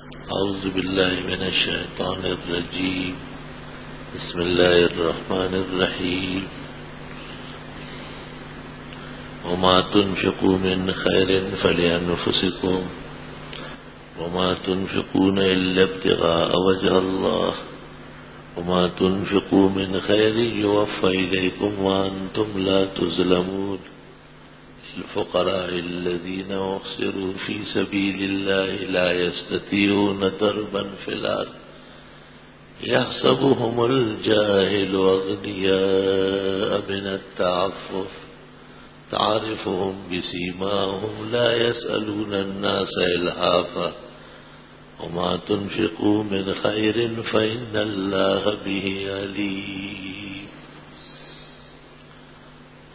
أعوذ بالله من الشيطان الرجيم. بسم الله الرحمن الرحيم. وما تنفقوا من خير فلأنفسكم وما تنفقون إلا ابتغاء وجه الله وما تنفقوا من خير يوفى إليكم وأنتم لا تظلمون. الفقراء الذين أحصروا في سبيل الله لا يستطيعون ضربا في الأرض يحسبهم الجاهل أغنياء من التعفف تعرفهم بسيماهم لا يسألون الناس إلحافا وما تنفقوا من خير فإن الله به عليم.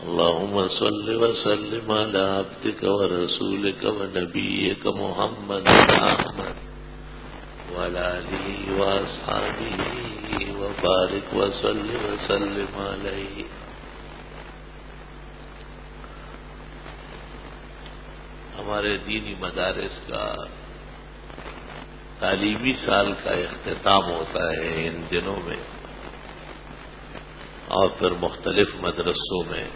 اللهم صل وسلم على عبدك ورسولك ونبيك محمد أحمد وعلى آله وأصحابه وبارك وسلم عليه. ہمارے دینی مدارس کا تعلیمی سال کا اختتام ہوتا ہے ان دنوں میں، اور پھر مختلف مدرسوں میں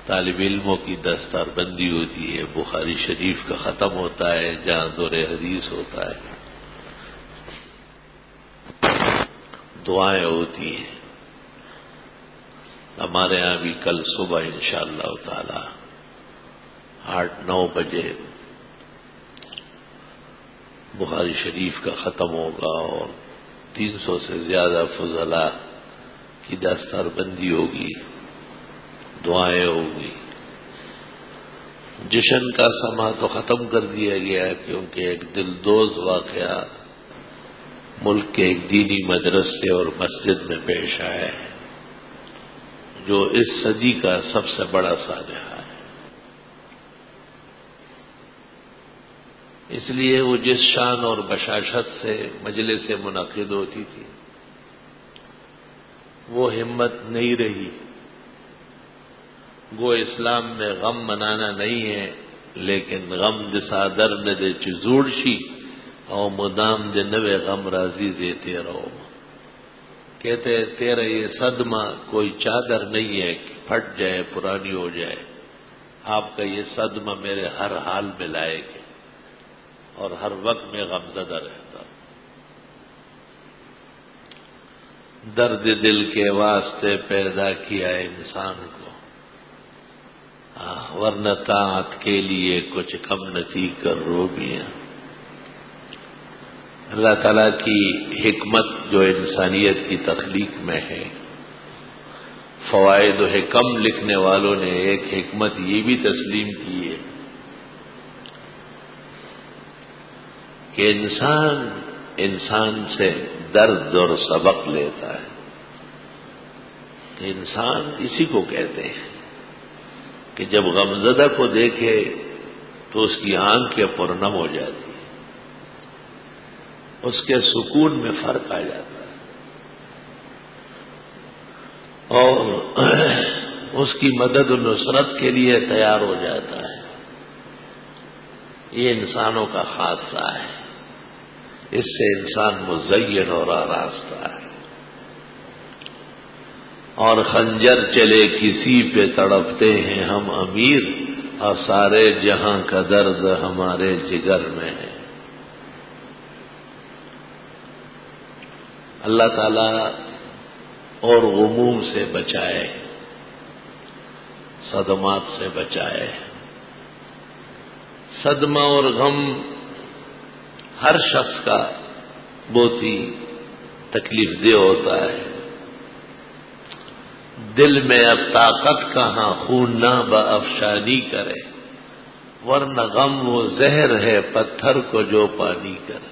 طالب علموں کی دستار بندی ہوتی ہے. بخاری شریف کا ختم ہوتا ہے، جہاں دور حدیث ہوتا ہے، دعائیں ہوتی ہیں. ہمارے یہاں بھی کل صبح انشاءاللہ تعالی 8-9 بجے بخاری شریف کا ختم ہوگا اور 300 سے زیادہ فضلاء کی دستار بندی ہوگی، دعائیں ہوگی. جشن کا سما تو ختم کر دیا گیا کیونکہ ایک دلدوز واقعہ ملک کے ایک دینی مدرسے اور مسجد میں پیش آیا ہے جو اس صدی کا سب سے بڑا سانحہ ہے. اس لیے وہ جس شان اور بشاشت سے مجلسیں منعقد ہوتی تھی وہ ہمت نہیں رہی. وہ اسلام میں غم منانا نہیں ہے، لیکن غم دسادر نے دے چزوڑشی اور مدام دے نوے غم راضی دیتے رہو. کہتے ہیں تیرا یہ صدمہ کوئی چادر نہیں ہے کہ پھٹ جائے پرانی ہو جائے. آپ کا یہ صدمہ میرے ہر حال میں لائے گا اور ہر وقت میں غمزدہ رہتا. درد دل کے واسطے پیدا کیا ہے انسان کو، ورنہ طاعت کے لیے کچھ کم نتی کر رو بھی ہیں. اللہ تعالیٰ کی حکمت جو انسانیت کی تخلیق میں ہے، فوائد و حکم لکھنے والوں نے ایک حکمت یہ بھی تسلیم کی ہے کہ انسان سے درد اور سبق لیتا ہے. انسان اسی کو کہتے ہیں کہ جب غمزدہ کو دیکھے تو اس کی آنکھیں پرنم ہو جاتی، اس کے سکون میں فرق آ جاتا ہے اور اس کی مدد و نصرت کے لیے تیار ہو جاتا ہے. یہ انسانوں کا خاصہ ہے، اس سے انسان مزین اور آراستہ ہے. اور خنجر چلے کسی پہ تڑپتے ہیں ہم امیر، اور سارے جہاں کا درد ہمارے جگر میں ہے. اللہ تعالی اور غموم سے بچائے، صدمات سے بچائے. صدمہ اور غم ہر شخص کا بہت ہی تکلیف دہ ہوتا ہے. دل میں اب طاقت کہاں خون نہ بافشانی کرے، ورنہ غم وہ زہر ہے پتھر کو جو پانی کرے.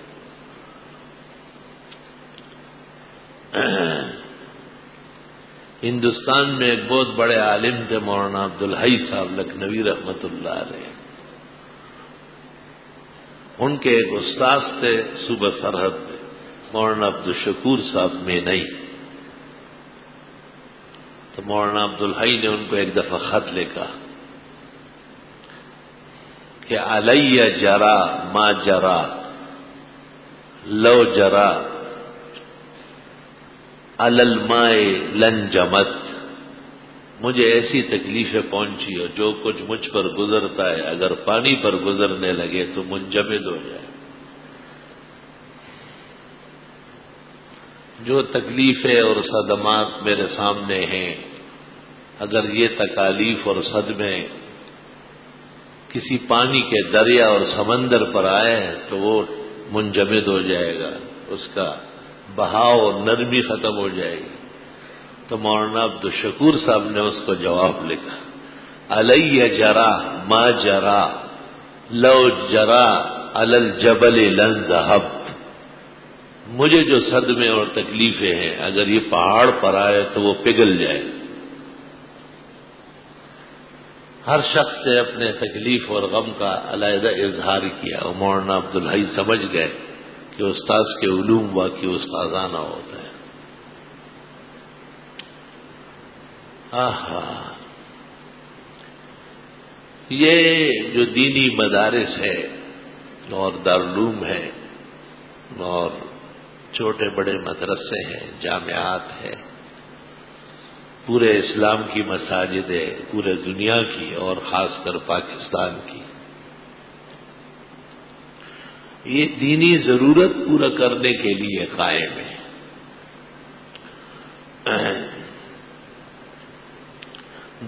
ہندوستان میں ایک بہت بڑے عالم تھے مولانا عبدالحی صاحب لکھنوی رحمت اللہ علیہ. ان کے ایک استاذ تھے صوبہ سرحد میں مولانا عبدالشکور صاحب میں نہیں. تو مولانا عبدالحی نے ان کو ایک دفعہ خط لکھا کہ علیہ جرا ما جرا لو جرا علی الماء لنجمت، مجھے ایسی تکلیفیں پہنچی اور جو کچھ مجھ پر گزرتا ہے اگر پانی پر گزرنے لگے تو منجمد ہو جائے۔ جو تکلیفیں اور صدمات میرے سامنے ہیں، اگر یہ تکالیف اور صدمے کسی پانی کے دریا اور سمندر پر آئے تو وہ منجمد ہو جائے گا، اس کا بہاؤ اور نرمی ختم ہو جائے گی۔ تو مولانا عبدالشکور صاحب نے اس کو جواب لکھا، علی جرا ما جرا لو جرا علی الجبل لنذهب، مجھے جو صدمے اور تکلیفیں ہیں اگر یہ پہاڑ پر آئے تو وہ پگھل جائے۔ ہر شخص سے اپنے تکلیف اور غم کا علیحدہ اظہار کیا، اور مولانا عبدالحی سمجھ گئے کہ استاذ کے علوم واقعی استاذانہ ہوتا ہے۔ یہ جو دینی مدارس ہے اور دارالعلوم ہے اور چھوٹے بڑے مدرسے ہیں، جامعات ہیں، پورے اسلام کی مساجد ہے، پورے دنیا کی اور خاص کر پاکستان کی، یہ دینی ضرورت پورا کرنے کے لیے قائم ہے۔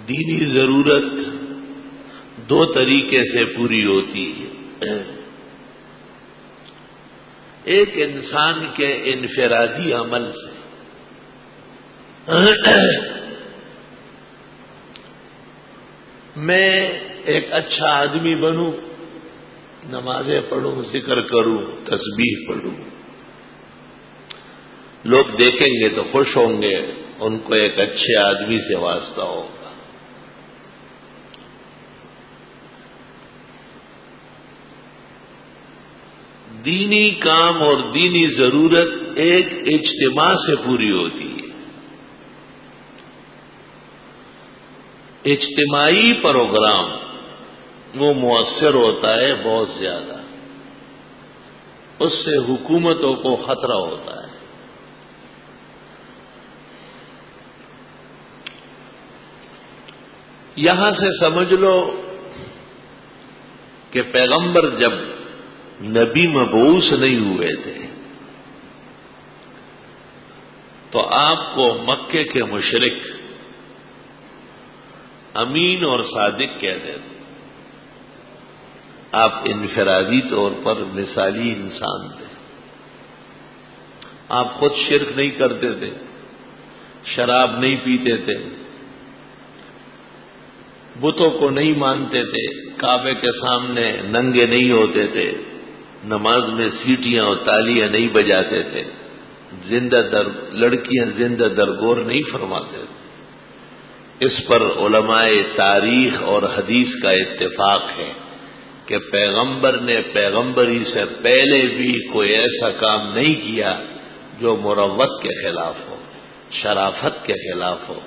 دینی ضرورت دو طریقے سے پوری ہوتی ہے، ایک انسان کے انفرادی عمل سے، میں ایک اچھا آدمی بنوں، نمازیں پڑھوں، ذکر کروں، تسبیح پڑھوں، لوگ دیکھیں گے تو خوش ہوں گے، ان کو ایک اچھے آدمی سے واسطہ ہوگا۔ دینی کام اور دینی ضرورت ایک اجتماع سے پوری ہوتی ہے۔ اجتماعی پروگرام وہ مؤثر ہوتا ہے بہت زیادہ، اس سے حکومتوں کو خطرہ ہوتا ہے۔ یہاں سے سمجھ لو کہ پیغمبر جب نبی مبعوث نہیں ہوئے تھے تو آپ کو مکے کے مشرک امین اور صادق کہتے تھے۔ آپ انفرادی طور پر مثالی انسان تھے، آپ خود شرک نہیں کرتے تھے، شراب نہیں پیتے تھے، بتوں کو نہیں مانتے تھے، کعبے کے سامنے ننگے نہیں ہوتے تھے، نماز میں سیٹیاں اور تالیاں نہیں بجاتے تھے، لڑکیاں زندہ درگور نہیں فرماتے تھے۔ اس پر علماء تاریخ اور حدیث کا اتفاق ہے کہ پیغمبر نے پیغمبری سے پہلے بھی کوئی ایسا کام نہیں کیا جو مروت کے خلاف ہو، شرافت کے خلاف ہو،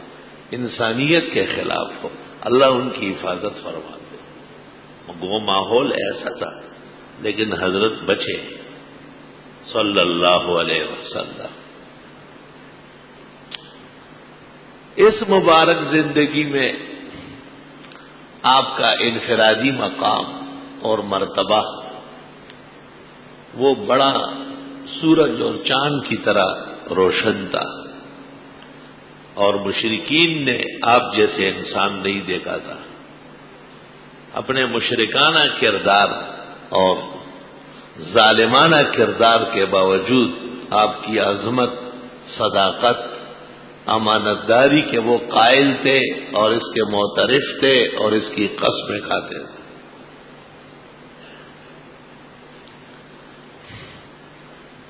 انسانیت کے خلاف ہو۔ اللہ ان کی حفاظت فرماتے۔ وہ ماحول ایسا تھا، لیکن حضرت بچے صلی اللہ علیہ وسلم۔ اس مبارک زندگی میں آپ کا انفرادی مقام اور مرتبہ وہ بڑا سورج اور چاند کی طرح روشن تھا، اور مشرکین نے آپ جیسے انسان نہیں دیکھا تھا۔ اپنے مشرکانہ کردار اور ظالمانہ کردار کے باوجود آپ کی عظمت، صداقت، امانت داری کے وہ قائل تھے اور اس کے معترف تھے اور اس کی قسمیں کھاتے تھے۔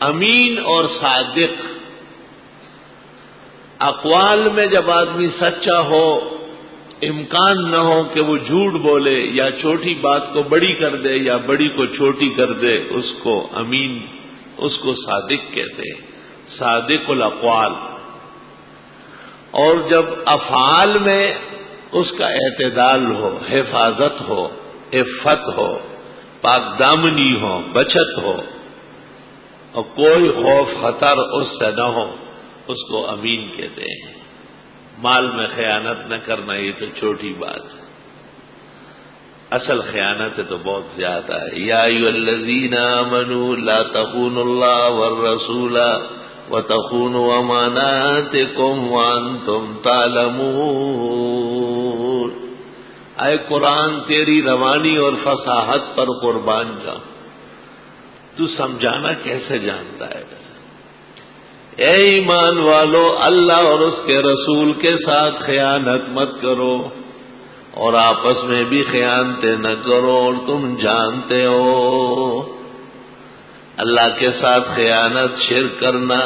امین اور صادق، اقوال میں جب آدمی سچا ہو، امکان نہ ہو کہ وہ جھوٹ بولے یا چھوٹی بات کو بڑی کر دے یا بڑی کو چھوٹی کر دے، اس کو امین، اس کو صادق کہتے ہیں، صادق الاقوال۔ اور جب افعال میں اس کا اعتدال ہو، حفاظت ہو، عفت ہو، پاک دامنی ہو، بچت ہو، اور کوئی خوف خطر اس سے نہ ہو، اس کو امین کہتے ہیں۔ مال میں خیانت نہ کرنا یہ تو چھوٹی بات ہے، اصل خیانت تو بہت زیادہ ہے۔ یا ایھا الذین آمنوا لا تخونوا اللہ والرسول وتخونوا اماناتکم وانتم تعلمون۔ اے قرآن تیری روانی اور فصاحت پر قربان جاؤں، تو سمجھانا کیسے جانتا ہے؟ اے ایمان والو، اللہ اور اس کے رسول کے ساتھ خیانت مت کرو، اور آپس میں بھی خیانتیں نہ کرو، اور تم جانتے ہو اللہ کے ساتھ خیانت شرک کرنا،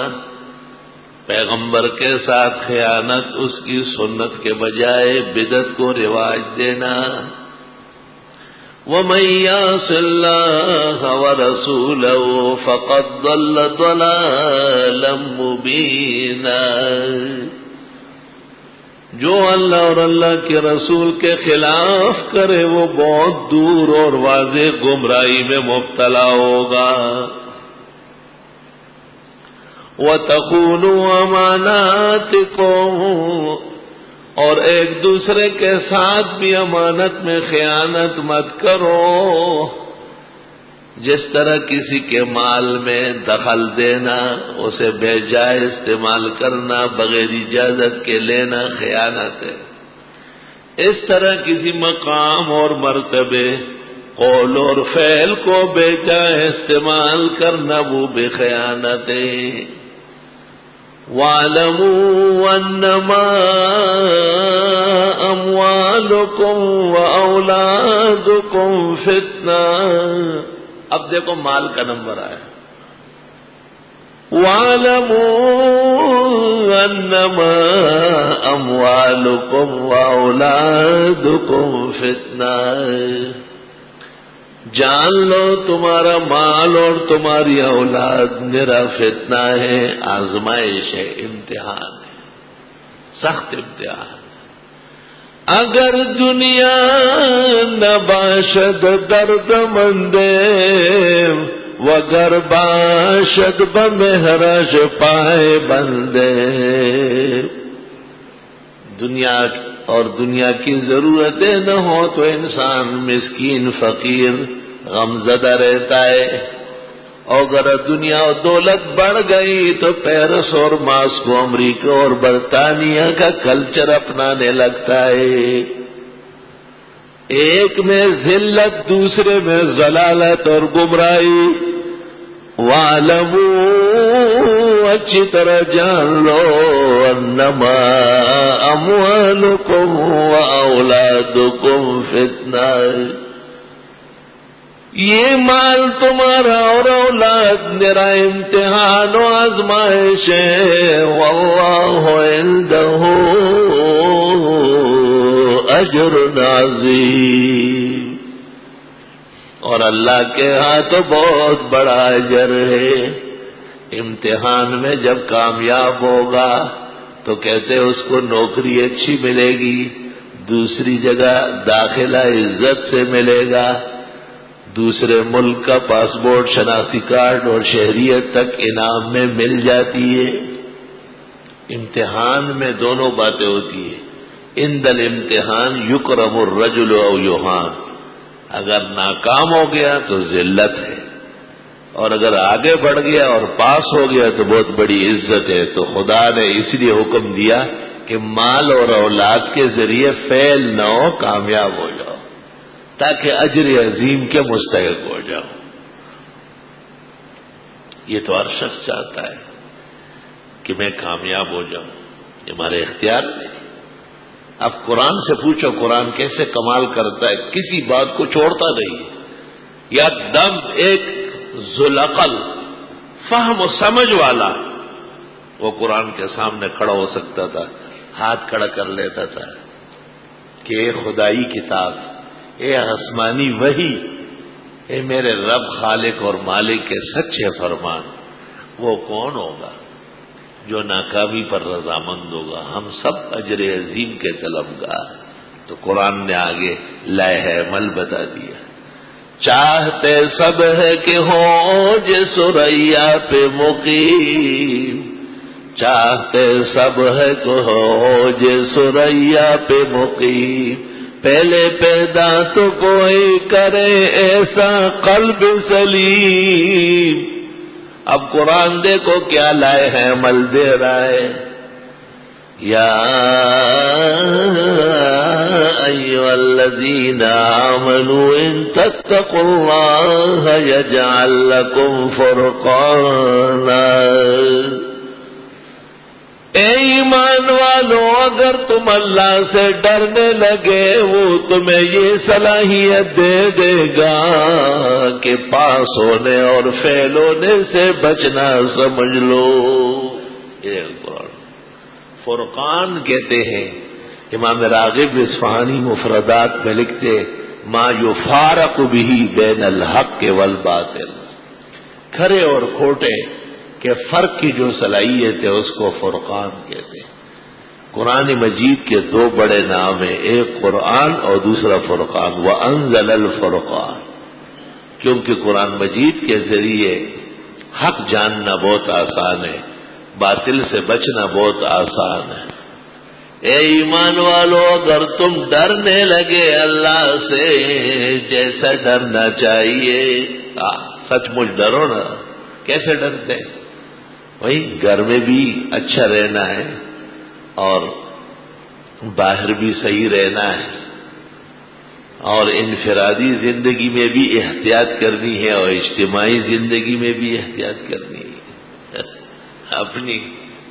پیغمبر کے ساتھ خیانت اس کی سنت کے بجائے بدعت کو رواج دینا۔ وَمَن يَعْصِ اللَّهَ وَرَسُولَهُ فَقَدْ ضَلَّ ضَلَالًا مُبِينًا۔ جو اللہ اور اللہ کے رسول کے خلاف کرے وہ بہت دور اور واضح گمراہی میں مبتلا ہوگا۔ وَتَخُونُوا أَمَانَاتِكُمْ، اور ایک دوسرے کے ساتھ بھی امانت میں خیانت مت کرو۔ جس طرح کسی کے مال میں دخل دینا، اسے بے جائز استعمال کرنا، بغیر اجازت کے لینا خیانت ہے، اس طرح کسی مقام اور مرتبے، قول اور فعل کو بے جائز استعمال کرنا وہ بھی خیانت ہے۔ وَاعْلَمُوا أَنَّمَا أَمْوَالُكُمْ وَأَوْلَادُكُمْ فِتْنَةٌ۔ اب دیکھو مال کا نمبر آیا۔ وَاعْلَمُوا أَنَّمَا أَمْوَالُكُمْ وَأَوْلَادُكُمْ فِتْنَةٌ، جان لو تمہارا مال اور تمہاری اولاد میرا فتنہ ہے، آزمائش ہے، امتحان ہے، سخت امتحان ہے۔ اگر دنیا نہ باشد درد مندے وگر باشد بمہرج پائے بندے، دنیا اور دنیا کی ضرورتیں نہ ہو تو انسان مسکین فقیر غمزدہ رہتا ہے، اور اگر دنیا اور دولت بڑھ گئی تو پیرس اور ماسکو، امریکہ اور برطانیہ کا کلچر اپنانے لگتا ہے۔ ایک میں ذلت، دوسرے میں ضلالت اور گمراہی۔ وَاعْلَمُوا، اچھی طرح جان لو، انما اموالکم واولادکم فتنہ، یہ مال تمہارا اور اولاد میرا امتحان و آزمائش ہے۔ واللہ عندہ اجر عظیم، اور اللہ کے ہاں تو بہت بڑا اجر ہے۔ امتحان میں جب کامیاب ہوگا تو کہتے اس کو نوکری اچھی ملے گی، دوسری جگہ داخلہ عزت سے ملے گا، دوسرے ملک کا پاسپورٹ، شناختی کارڈ اور شہریت تک انعام میں مل جاتی ہے۔ امتحان میں دونوں باتیں ہوتی ہیں۔ عند الامتحان یکرم الرجل او یہان، اگر ناکام ہو گیا تو ذلت ہے، اور اگر آگے بڑھ گیا اور پاس ہو گیا تو بہت بڑی عزت ہے۔ تو خدا نے اس لیے حکم دیا کہ مال اور اولاد کے ذریعے فیل نہ ہو، کامیاب ہو جاؤ تاکہ اجر عظیم کے مستحق ہو جاؤ۔ یہ تو ہر شخص چاہتا ہے کہ میں کامیاب ہو جاؤں، یہ ہمارے اختیار میں۔ اب قرآن سے پوچھو قرآن کیسے کمال کرتا ہے، کسی بات کو چھوڑتا نہیں ہے۔ یا دم ایک ذوالعقل، فہم و سمجھ والا وہ قرآن کے سامنے کھڑا ہو سکتا تھا، ہاتھ کھڑا کر لیتا تھا کہ اے خدائی کتاب، اے آسمانی وحی، اے میرے رب خالق اور مالک کے سچے فرمان، وہ کون ہوگا جو ناکامی پر رضامند ہوگا؟ ہم سب اجر عظیم کے طلبگار۔ تو قرآن نے آگے لائحہ عمل بتا دیا۔ چاہتے سب ہے کہ ہو جے سریا پہ مقیم، چاہتے سب ہے کہ ہو جے سریا پہ مقیم، پہلے پیدا تو کوئی کرے ایسا قلب سلیم۔ اب قرآن دیکھو کیا لائے ہیں، عمل دے رہا ہے۔ یا ایھا الذین آمنوا ان تتقوا اللہ یجعل لکم فرقانا، اے ایمان والو اگر تم اللہ سے ڈرنے لگے وہ تمہیں یہ صلاحیت دے دے گا کہ پاس ہونے اور فیل ہونے سے بچنا سمجھ لو۔ یہ قرآن فرقان کہتے ہیں، امام راغب اصفہانی مفردات میں لکھتے ما یفارق بہ بین الحق والباطل، کھرے اور کھوٹے کہ فرق کی جو صلاحیت ہے اس کو فرقان کہتے ہیں۔ قرآن مجید کے دو بڑے نام ہیں، ایک قرآن اور دوسرا فرقان۔ وَأَنزَلَ الْفُرْقَانَ، کیونکہ قرآن مجید کے ذریعے حق جاننا بہت آسان ہے، باطل سے بچنا بہت آسان ہے۔ اے ایمان والو اگر تم ڈرنے لگے اللہ سے جیسا ڈرنا چاہیے، سچ مچ ڈرو نا۔ کیسے ڈرتے ہیں؟ وہی گھر میں بھی اچھا رہنا ہے اور باہر بھی صحیح رہنا ہے، اور انفرادی زندگی میں بھی احتیاط کرنی ہے اور اجتماعی زندگی میں بھی احتیاط کرنی ہے۔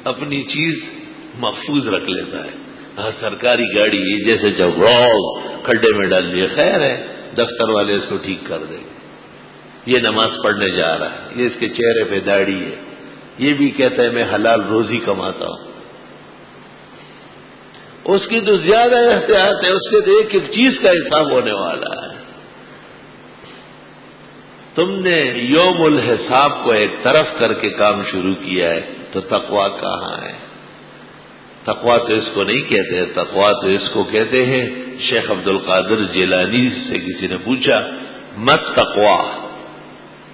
اپنی چیز محفوظ رکھ لیتا ہے۔ ہاں سرکاری گاڑی جیسے جب کھڈے میں ڈال لیے، خیر ہے دفتر والے اس کو ٹھیک کر دیں گے۔ یہ نماز پڑھنے جا رہا ہے، یہ اس کے چہرے پہ داڑھی ہے، یہ بھی کہتا ہے میں حلال روزی کماتا ہوں۔ اس کی تو زیادہ احتیاط ہے، اس کے تو ایک ایک چیز کا حساب ہونے والا ہے۔ تم نے یوم الحساب کو ایک طرف کر کے کام شروع کیا ہے تو تقویٰ کہاں ہے؟ تقویٰ تو اس کو نہیں کہتے، تقویٰ تو اس کو کہتے ہیں۔ شیخ عبد القادر جیلانی سے کسی نے پوچھا مت تقویٰ،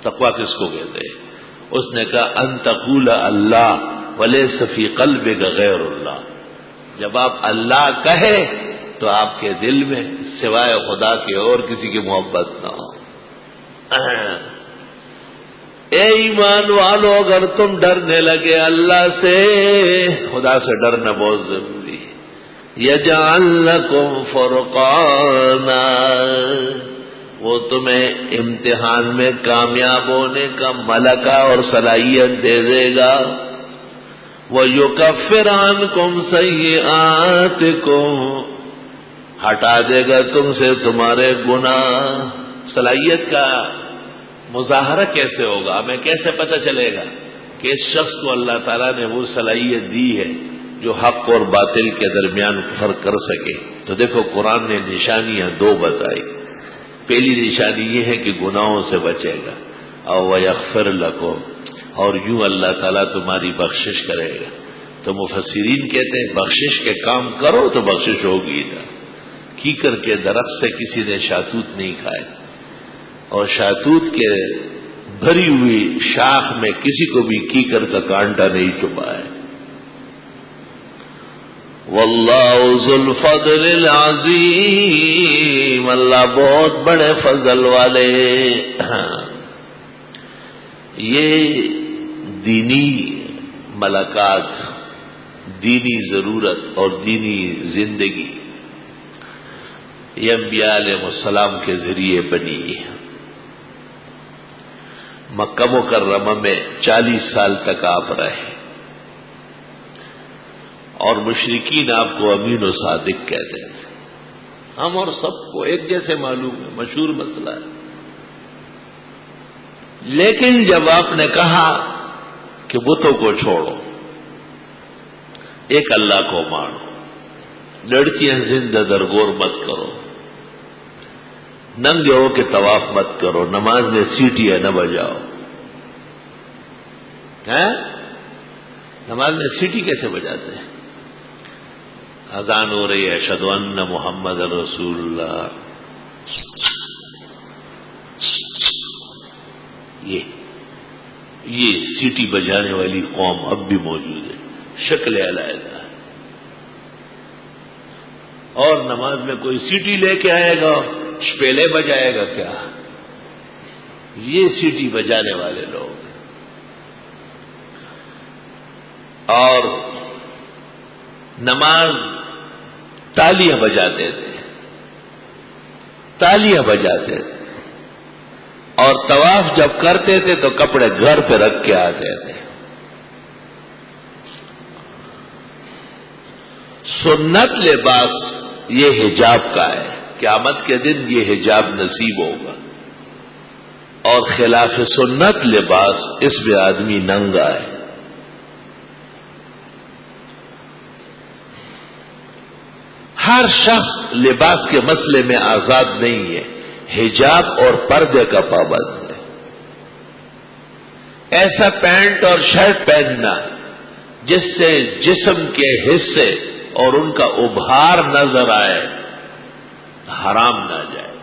تقویٰ کس کو کہتے ہیں؟ اس نے کہا ان تقول اللہ ولیس فی قلبک غیر اللہ، جب آپ اللہ کہے تو آپ کے دل میں سوائے خدا کے اور کسی کی محبت نہ ہو۔ اے ایمان والو اگر تم ڈرنے لگے اللہ سے، خدا سے ڈرنا بہت ضروری ہے۔ یجعل لکم فرقانا، وہ تمہیں امتحان میں کامیاب ہونے کا ملکہ اور صلاحیت دے دے گا۔ وَيُكَفِّرْ عَنْكُمْ سَيِّئَاتِكُمْ، ہٹا دے گا تم سے تمہارے گناہ۔ صلاحیت کا مظاہرہ کیسے ہوگا؟ ہمیں کیسے پتہ چلے گا کہ اس شخص کو اللہ تعالیٰ نے وہ صلاحیت دی ہے جو حق اور باطل کے درمیان فرق کر سکے؟ تو دیکھو قرآن نے نشانیاں دو بتائی۔ پہلی نشانی یہ ہے کہ گناہوں سے بچے گا، اور وَيَغْفِرْ لَكُمْ، اور یوں اللہ تعالیٰ تمہاری بخشش کرے گا۔ تو مفسرین کہتے ہیں بخشش کے کام کرو تو بخشش ہوگی نا۔ کیکر کے درخت سے کسی نے شاتوت نہیں کھائے، اور شاتوت کے بھری ہوئی شاخ میں کسی کو بھی کیکر کا کانٹا نہیں چھپا ہے۔ واللہ ذو الفضل العظیم، اللہ بہت بڑے فضل والے۔ یہ دینی ملکات، دینی ضرورت اور دینی زندگی یہ انبیاء علیہ السلام کے ذریعے بنی ہے۔ مکہ مکرمہ میں 40 سال تک آپ رہے، اور مشرکین آپ کو امین و صادق کہتے تھے۔ ہم اور سب کو ایک جیسے معلوم ہے، مشہور مسئلہ ہے۔ لیکن جب آپ نے کہا کہ بتوں کو چھوڑو، ایک اللہ کو مانو، لڑکیاں زندہ درگور مت کرو، ننگے ہو کے طواف مت کرو، نماز میں سیٹیاں نہ بجاؤ۔ نماز میں سیٹی کیسے بجاتے ہیں؟ اذان ہو رہی ہے، اشہد ان محمد رسول اللہ، یہ سیٹی بجانے والی قوم اب بھی موجود ہے، شکل علیحدہ ہے۔ اور نماز میں کوئی سیٹی لے کے آئے گا، شپیلے بجائے گا کیا؟ یہ سیٹی بجانے والے لوگ، اور نماز تالیاں بجاتے تھے، تالیاں بجاتے تھے، اور طواف جب کرتے تھے تو کپڑے گھر پہ رکھ کے آتے تھے۔ سنت لباس یہ حجاب کا ہے، قیامت کے دن یہ حجاب نصیب ہوگا، اور خلاف سنت لباس اس میں آدمی ننگا ہے۔ ہر شخص لباس کے مسئلے میں آزاد نہیں ہے، حجاب اور پردے کا پابند ہے۔ ایسا پینٹ اور شرٹ پہننا جس سے جسم کے حصے اور ان کا ابھار نظر آئے، حرام نہ جائے۔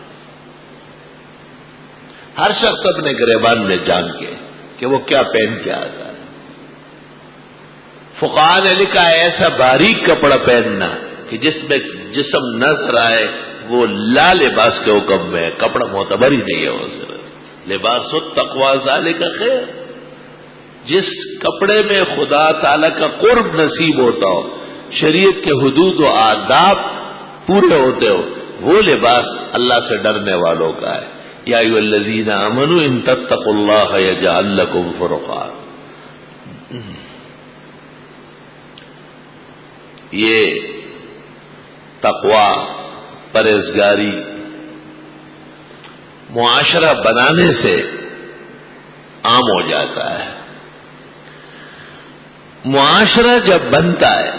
ہر شخص اپنے گریبان میں جان کے کہ وہ کیا پہن کے آتا ہے۔ فقہاء نے لکھا ہے ایسا باریک کپڑا پہننا کہ جس میں جسم نظر آئے وہ لا لباس کے حکم میں ہے، کپڑا معتبر ہی نہیں ہے وہ صرف۔ لباس التقوی ذالک خیر، جس کپڑے میں خدا تعالی کا قرب نصیب ہوتا ہو، شریعت کے حدود و آداب پورے ہوتے ہو، وہ لباس اللہ سے ڈرنے والوں کا ہے۔ یا ایھا الذین آمنوا ان تتقوا اللہ یجعل لکم فرقانا۔ یہ تقوی، پرہیزگاری معاشرہ بنانے سے عام ہو جاتا ہے۔ معاشرہ جب بنتا ہے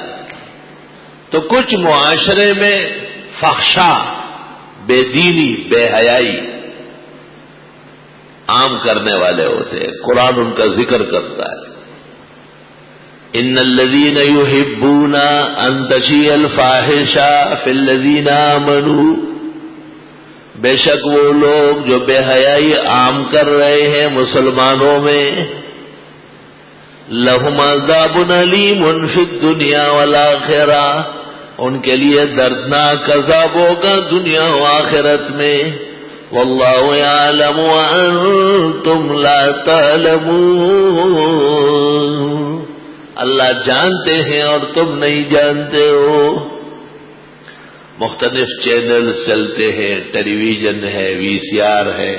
تو کچھ معاشرے میں فحشا، بے دینی، بے حیائی عام کرنے والے ہوتے ہیں، قرآن ان کا ذکر کرتا ہے۔ ان الذین یحبون ان تشیع الفاحشۃ فی الذین آمنوا، بے شک وہ لوگ جو بے حیائی عام کر رہے ہیں مسلمانوں میں، لہم عذاب علیم فی الدنیا والآخرہ، ان کے لیے دردناک عذاب ہوگا دنیا و آخرت میں۔ واللہ یعلم وانتم لا تعلمون، اللہ جانتے ہیں اور تم نہیں جانتے ہو۔ مختلف چینل چلتے ہیں، ٹیلی ویژن ہے، وی سی آر ہے،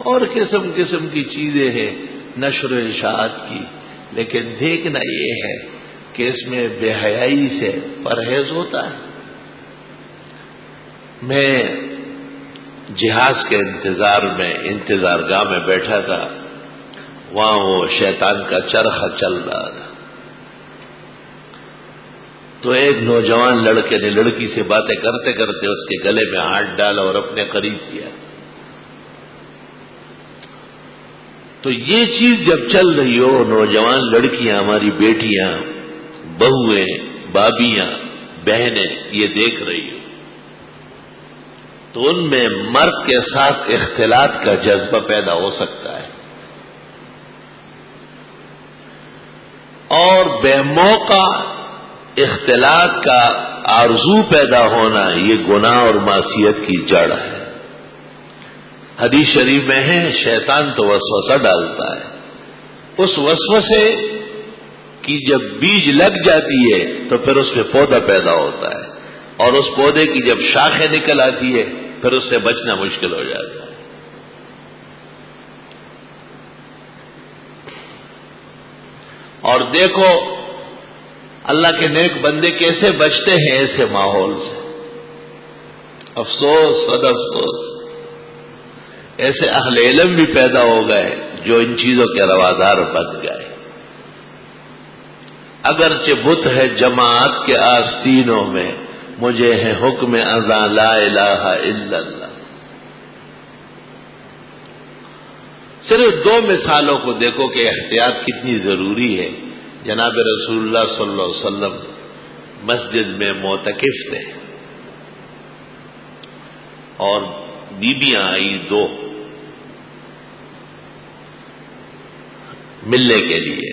اور قسم قسم کی چیزیں ہیں نشر و اشاعت کی، لیکن دیکھنا یہ ہے کہ اس میں بے حیائی سے پرہیز ہوتا ہے۔ میں جہاز کے انتظار گاہ میں بیٹھا تھا، وہاں وہ شیطان کا چرخہ چل رہا تھا، تو ایک نوجوان لڑکے نے لڑکی سے باتیں کرتے کرتے اس کے گلے میں ہاتھ ڈالا اور اپنے قریب کیا۔ تو یہ چیز جب چل رہی ہو، نوجوان لڑکیاں، ہماری بیٹیاں، بہویں، بابیاں، بہنیں یہ دیکھ رہی ہو، تو ان میں مرد کے ساتھ اختلاط کا جذبہ پیدا ہو سکتا ہے، اور بے موقع اختلاط کا آرزو پیدا ہونا یہ گناہ اور معصیت کی جڑ ہے۔ حدیث شریف میں ہے شیطان تو وسوسہ ڈالتا ہے، اس وسوسے کی جب بیج لگ جاتی ہے تو پھر اس میں پودا پیدا ہوتا ہے، اور اس پودے کی جب شاخیں نکل آتی ہے پھر اس سے بچنا مشکل ہو جاتا ہے۔ اور دیکھو اللہ کے نیک بندے کیسے بچتے ہیں ایسے ماحول سے۔ افسوس صد افسوس، ایسے اہل علم بھی پیدا ہو گئے جو ان چیزوں کے روادار بن گئے۔ اگرچہ بت ہے جماعت کے آستینوں میں، مجھے ہے حکم اذاں لا الہ الا اللہ۔ صرف دو مثالوں کو دیکھو کہ احتیاط کتنی ضروری ہے۔ جناب رسول اللہ صلی اللہ علیہ وسلم مسجد میں معتکف تھے، اور بیبیاں آئی دو، ملنے کے لیے.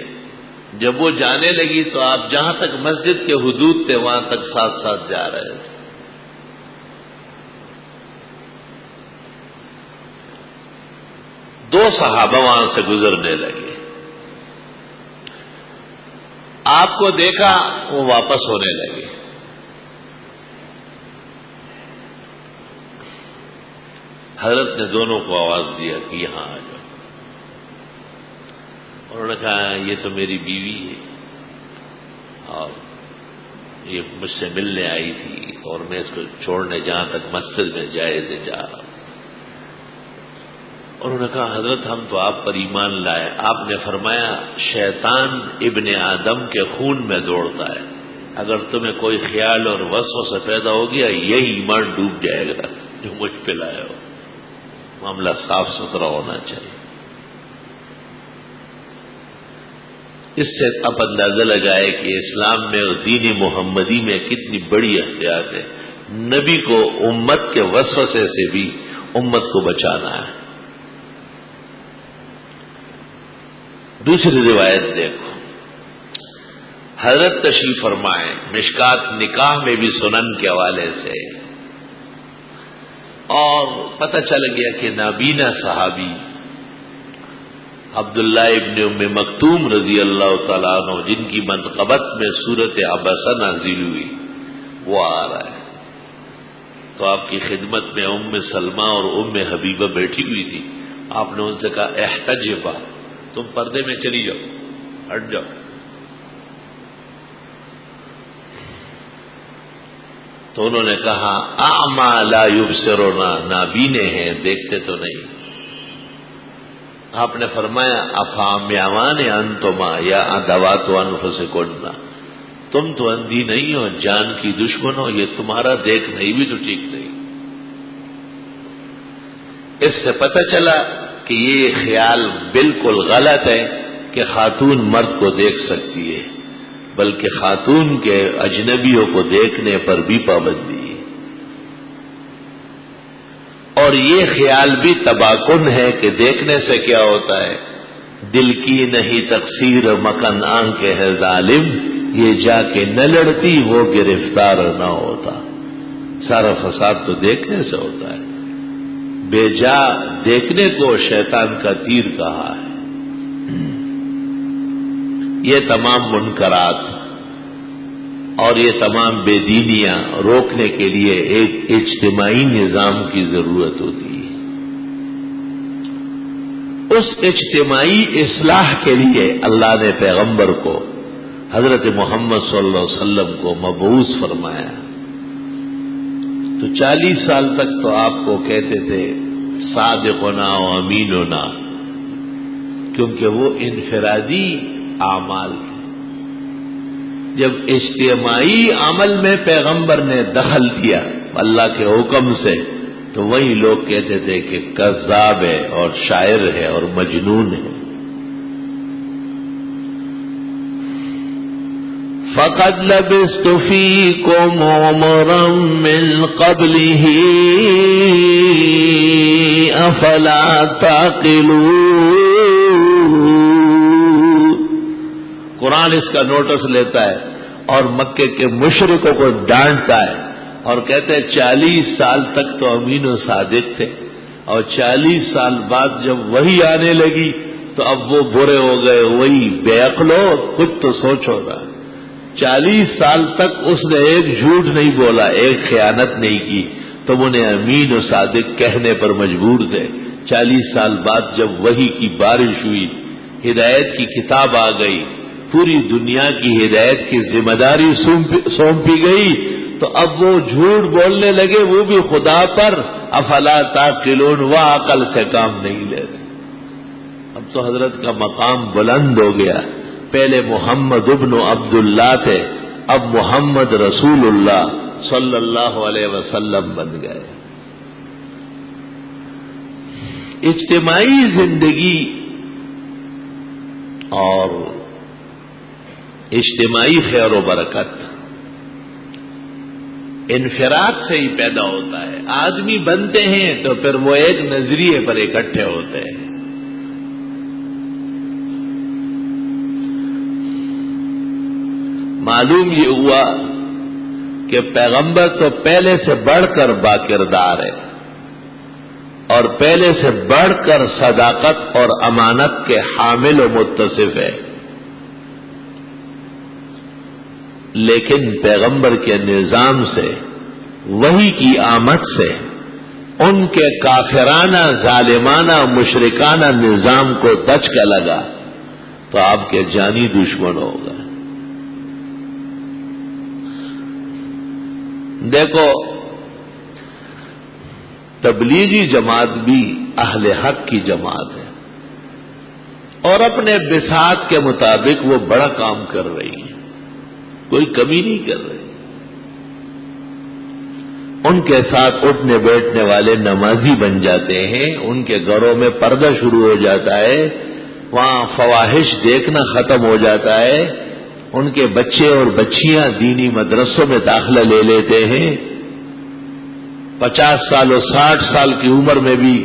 جب وہ جانے لگی تو آپ جہاں تک مسجد کے حدود تھے وہاں تک ساتھ ساتھ جا رہے تھے. دو صحابہ وہاں سے گزرنے لگے. آپ کو دیکھا وہ واپس ہونے لگے. حضرت نے دونوں کو آواز دیا کہ یہاں آ جاؤ. انہوں نے کہا یہ تو میری بیوی ہے اور یہ مجھ سے ملنے آئی تھی اور میں اس کو چھوڑنے جہاں تک مسجد میں جائے جا رہا ہوں. انہوں نے کہا حضرت ہم تو آپ پر ایمان لائے. آپ نے فرمایا شیطان ابن آدم کے خون میں دوڑتا ہے. اگر تمہیں کوئی خیال اور وسوسہ پیدا ہو گیا یہی ایمان ڈوب جائے گا جو مجھ پہ لائے ہو. معاملہ صاف ستھرا ہونا چاہیے. اس سے آپ اندازہ لگائے کہ اسلام میں اور دین محمدی میں کتنی بڑی احتیاط ہے. نبی کو امت کے وسوسے سے بھی امت کو بچانا ہے. دوسری روایت دیکھو. حضرت تشریف فرمائے مشکات نکاح میں بھی سنن کے حوالے سے اور پتہ چل گیا کہ نابینا صحابی عبداللہ ابن ام مکتوم رضی اللہ تعالیٰ عنہ جن کی منقبت میں سورت عبسہ نازل ہوئی وہ آ رہا ہے. تو آپ کی خدمت میں ام سلمہ اور ام حبیبہ بیٹھی ہوئی تھی. آپ نے ان سے کہا احتجبا تم پردے میں چلی جاؤ ہٹ جاؤ. تو انہوں نے کہا اعما لا یبصرنا نابینے ہیں دیکھتے تو نہیں. آپ نے فرمایا افامیاوان انتما یا ادوات انفسکن تم تو اندھی نہیں ہو جان کی دشمن ہو یہ تمہارا دیکھنا ہی بھی تو ٹھیک نہیں. اس سے پتہ چلا کہ یہ خیال بالکل غلط ہے کہ خاتون مرد کو دیکھ سکتی ہے بلکہ خاتون کے اجنبیوں کو دیکھنے پر بھی پابندی ہے. اور یہ خیال بھی تباکن ہے کہ دیکھنے سے کیا ہوتا ہے دل کی نہیں تقصیر مکن آنکھ ہے ظالم یہ جا کے نہ لڑتی وہ گرفتار نہ ہوتا. سارا فساد تو دیکھنے سے ہوتا ہے. بے جا دیکھنے کو شیطان کا تیر کہا ہے. یہ تمام منکرات اور یہ تمام بے دینیاں روکنے کے لیے ایک اجتماعی نظام کی ضرورت ہوتی ہے. اس اجتماعی اصلاح کے لیے اللہ نے پیغمبر کو حضرت محمد صلی اللہ علیہ وسلم کو مبعوث فرمایا. تو 40 سال تک تو آپ کو کہتے تھے صادقنا و امیننا کیونکہ وہ انفرادی اعمال تھے. جب اجتماعی عمل میں پیغمبر نے دخل دیا اللہ کے حکم سے تو وہی لوگ کہتے تھے کہ کذاب ہے اور شاعر ہے اور مجنون ہے. فقد لبثت فيكم عمرا من قبله افلا تعقلون. قرآن اس کا نوٹس لیتا ہے اور مکے کے مشرکوں کو ڈانٹتا ہے اور کہتے ہیں 40 سال تک تو امین و صادق تھے اور 40 سال بعد جب وہی آنے لگی تو اب وہ برے ہو گئے. وہی بے عقلو کچھ تو سوچو گا. 40 سال تک اس نے ایک جھوٹ نہیں بولا ایک خیانت نہیں کی تم انہیں امین و صادق کہنے پر مجبور تھے. 40 سال بعد جب وحی کی بارش ہوئی ہدایت کی کتاب آ گئی پوری دنیا کی ہدایت کی ذمہ داری سونپی گئی تو اب وہ جھوٹ بولنے لگے وہ بھی خدا پر. افلا تعقلون وہ عقل سے کام نہیں لیتے. اب تو حضرت کا مقام بلند ہو گیا. پہلے محمد ابن عبداللہ تھے اب محمد رسول اللہ صلی اللہ علیہ وسلم بن گئے. اجتماعی زندگی اور اجتماعی خیر و برکت انفراد سے ہی پیدا ہوتا ہے. آدمی بنتے ہیں تو پھر وہ ایک نظریے پر اکٹھے ہوتے ہیں. معلوم یہ ہوا کہ پیغمبر تو پہلے سے بڑھ کر باکردار ہے اور پہلے سے بڑھ کر صداقت اور امانت کے حامل و متصف ہے، لیکن پیغمبر کے نظام سے، وحی کی آمد سے ان کے کافرانہ ظالمانہ مشرکانہ نظام کو دھچکا لگا تو آپ کے جانی دشمن ہوگا۔ دیکھو، تبلیغی جماعت بھی اہل حق کی جماعت ہے اور اپنے بساط کے مطابق وہ بڑا کام کر رہی ہے، کوئی کمی نہیں کر رہی۔ ان کے ساتھ اٹھنے بیٹھنے والے نمازی بن جاتے ہیں، ان کے گھروں میں پردہ شروع ہو جاتا ہے، وہاں فواحش دیکھنا ختم ہو جاتا ہے، ان کے بچے اور بچیاں دینی مدرسوں میں داخلہ لے لیتے ہیں، 50 سال اور 60 سال کی عمر میں بھی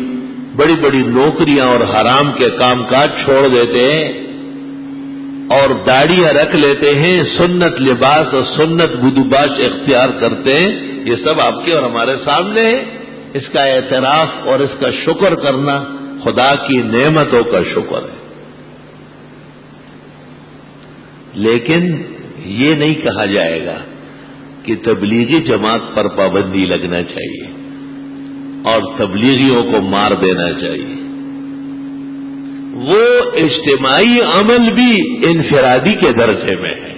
بڑی بڑی نوکریاں اور حرام کے کام کاج چھوڑ دیتے ہیں اور داڑیاں رکھ لیتے ہیں، سنت لباس اور سنت بدوباش اختیار کرتے ہیں۔ یہ سب آپ کے اور ہمارے سامنے ہے۔ اس کا اعتراف اور اس کا شکر کرنا خدا کی نعمتوں کا شکر ہے، لیکن یہ نہیں کہا جائے گا کہ تبلیغی جماعت پر پابندی لگنا چاہیے اور تبلیغیوں کو مار دینا چاہیے۔ وہ اجتماعی عمل بھی انفرادی کے درجے میں ہے،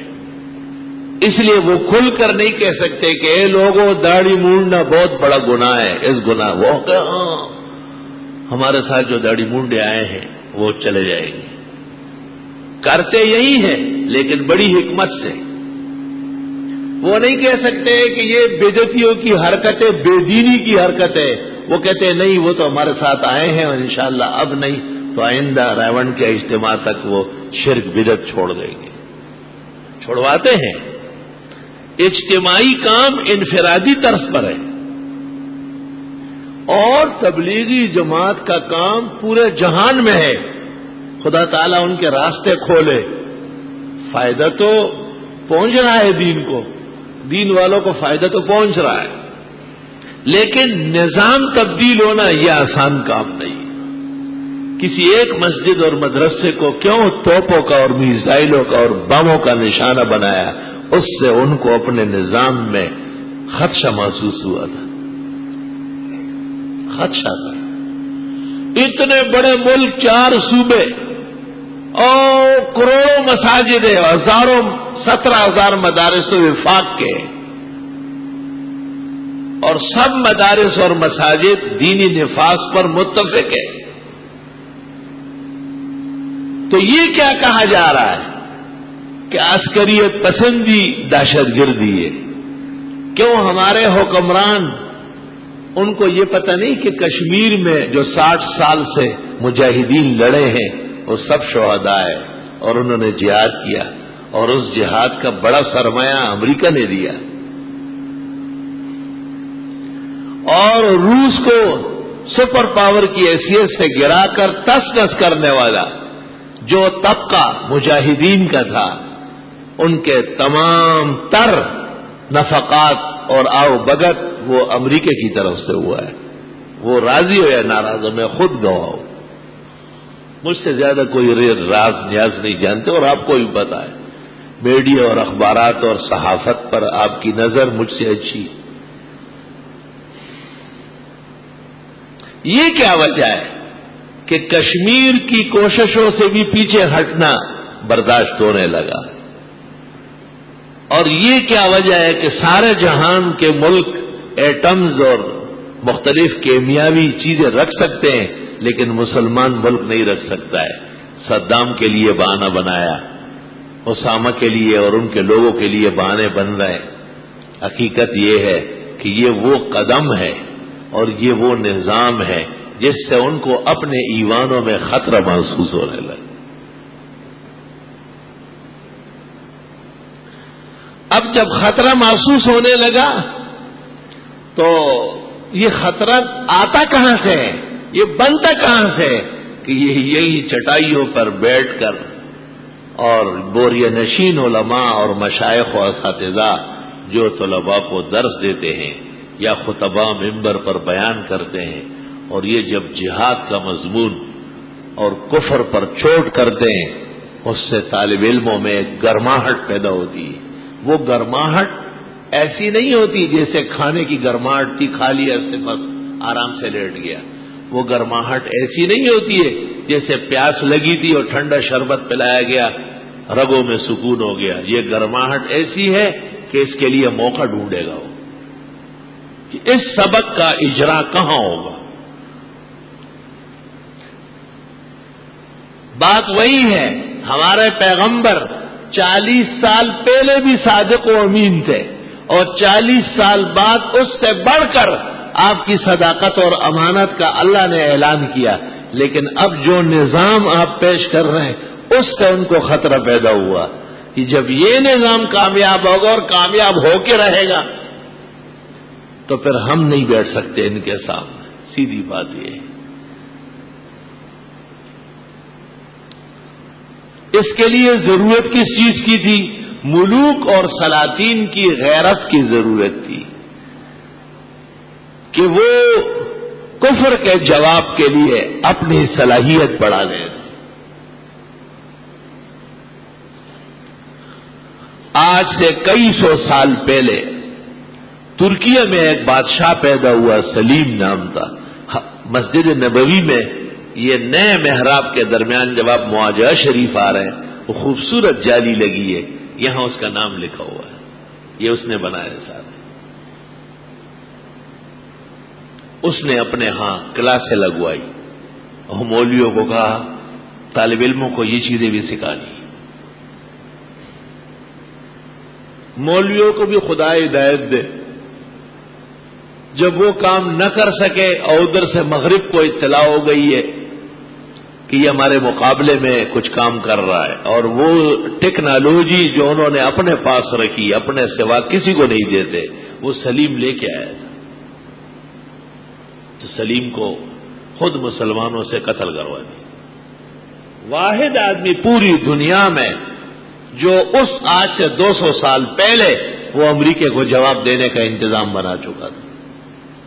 اس لیے وہ کھل کر نہیں کہہ سکتے کہ اے لوگوں داڑھی مونڈنا بہت بڑا گناہ ہے، اس گناہ وہ کہ ہاں ہمارے ساتھ جو داڑھی مونڈے آئے ہیں وہ چلے جائیں گے۔ کرتے یہی ہے لیکن بڑی حکمت سے۔ وہ نہیں کہہ سکتے کہ یہ بدعتیوں کی حرکتیں بے دینی کی حرکتیں، وہ کہتے ہیں نہیں وہ تو ہمارے ساتھ آئے ہیں اور انشاءاللہ اب نہیں تو آئندہ راون کے اجتماع تک وہ شرک بدعت چھوڑ دیں گے، چھوڑواتے ہیں۔ اجتماعی کام انفرادی طرز پر ہے اور تبلیغی جماعت کا کام پورے جہان میں ہے۔ خدا تعالیٰ ان کے راستے کھولے، فائدہ تو پہنچ رہا ہے دین کو، دین والوں کو فائدہ تو پہنچ رہا ہے، لیکن نظام تبدیل ہونا یہ آسان کام نہیں ہے۔ کسی ایک مسجد اور مدرسے کو کیوں توپوں کا اور میزائلوں کا اور بموں کا نشانہ بنایا، اس سے ان کو اپنے نظام میں خدشہ محسوس ہوا تھا، خدشہ تھا۔ اتنے بڑے ملک، 4 صوبے اور کروڑوں مساجد ہیں، ہزاروں 17,000 مدارس وفاق کے، اور سب مدارس اور مساجد دینی نفاذ پر متفق ہے، تو یہ کیا کہا جا رہا ہے کہ عسکریت پسندی دہشت گردی ہے؟ کیوں ہمارے حکمران ان کو یہ پتہ نہیں کہ کشمیر میں جو 60 سال سے مجاہدین لڑے ہیں وہ سب شہداء ہیں اور انہوں نے جہاد کیا اور اس جہاد کا بڑا سرمایہ امریکہ نے دیا، اور روس کو سپر پاور کی حیثیت سے گرا کر تس نس کرنے والا جو طبقہ مجاہدین کا تھا، ان کے تمام تر نفقات اور آؤ بگت وہ امریکہ کی طرف سے ہوا ہے۔ وہ راضی ہو یا ناراض ہو، میں خود گواہ ہوں، مجھ سے زیادہ کوئی راز نیاز نہیں جانتے اور آپ کو بھی پتا ہے، میڈیا اور اخبارات اور صحافت پر آپ کی نظر مجھ سے اچھی۔ یہ کیا وجہ ہے کہ کشمیر کی کوششوں سے بھی پیچھے ہٹنا برداشت ہونے لگا؟ اور یہ کیا وجہ ہے کہ سارے جہان کے ملک ایٹمز اور مختلف کیمیاوی چیزیں رکھ سکتے ہیں لیکن مسلمان ملک نہیں رکھ سکتا ہے؟ صدام کے لیے بہانہ بنایا، اسامہ کے لیے اور ان کے لوگوں کے لیے بہانے بن رہے ہیں۔ حقیقت یہ ہے کہ یہ وہ قدم ہے اور یہ وہ نظام ہے جس سے ان کو اپنے ایوانوں میں خطرہ محسوس ہونے لگا۔ اب جب خطرہ محسوس ہونے لگا تو یہ خطرہ آتا کہاں سے ہے، یہ بنتا کہاں سے کہ یہی چٹائیوں پر بیٹھ کر اور بوریہ نشین علماء اور مشائخ و اساتذہ جو طلباء کو درس دیتے ہیں یا خطبہ ممبر پر بیان کرتے ہیں، اور یہ جب جہاد کا مضمون اور کفر پر چوٹ کرتے ہیں، اس سے طالب علموں میں ایک گرماہٹ پیدا ہوتی ہے۔ وہ گرماہٹ ایسی نہیں ہوتی جیسے کھانے کی گرماہٹ تھی، کھا لیا سے بس آرام سے لیٹ گیا۔ وہ گرماہٹ ایسی نہیں ہوتی ہے جیسے پیاس لگی تھی اور ٹھنڈا شربت پلایا گیا، رگوں میں سکون ہو گیا۔ یہ گرماہٹ ایسی ہے کہ اس کے لیے موقع ڈھونڈے گا وہ کہ اس سبق کا اجرا کہاں ہوگا۔ بات وہی ہے، ہمارے پیغمبر 40 سال پہلے بھی صادق و امین تھے، اور 40 سال بعد اس سے بڑھ کر آپ کی صداقت اور امانت کا اللہ نے اعلان کیا، لیکن اب جو نظام آپ پیش کر رہے ہیں اس سے ان کو خطرہ پیدا ہوا کہ جب یہ نظام کامیاب ہوگا اور کامیاب ہو کے رہے گا تو پھر ہم نہیں بیٹھ سکتے ان کے سامنے۔ سیدھی بات یہ ہے۔ اس کے لیے ضرورت کس چیز کی تھی؟ ملوک اور سلاطین کی غیرت کی ضرورت تھی کہ وہ کفر کے جواب کے لیے اپنی صلاحیت بڑھا لیں۔ آج سے کئی سو سال پہلے ترکیہ میں ایک بادشاہ پیدا ہوا، سلیم نام تھا۔ مسجد نبوی میں یہ نئے محراب کے درمیان جب آپ معاجہ شریف آ رہے ہیں، وہ خوبصورت جالی لگی ہے، یہاں اس کا نام لکھا ہوا ہے، یہ اس نے بنایا سارے۔ اس نے اپنے ہاں کلاسیں لگوائی اور مولویوں کو کہا طالب علموں کو یہ چیزیں بھی سکھانی۔ مولویوں کو بھی خدا ہدایت دے، جب وہ کام نہ کر سکے اور ادھر سے مغرب کو اطلاع ہو گئی ہے کہ یہ ہمارے مقابلے میں کچھ کام کر رہا ہے، اور وہ ٹیکنالوجی جو انہوں نے اپنے پاس رکھی، اپنے سوا کسی کو نہیں دیتے، وہ سلیم لے کے آیا تھا، تو سلیم کو خود مسلمانوں سے قتل کروا دی۔ واحد آدمی پوری دنیا میں جو اس آج سے 200 سال پہلے وہ امریکہ کو جواب دینے کا انتظام بنا چکا تھا۔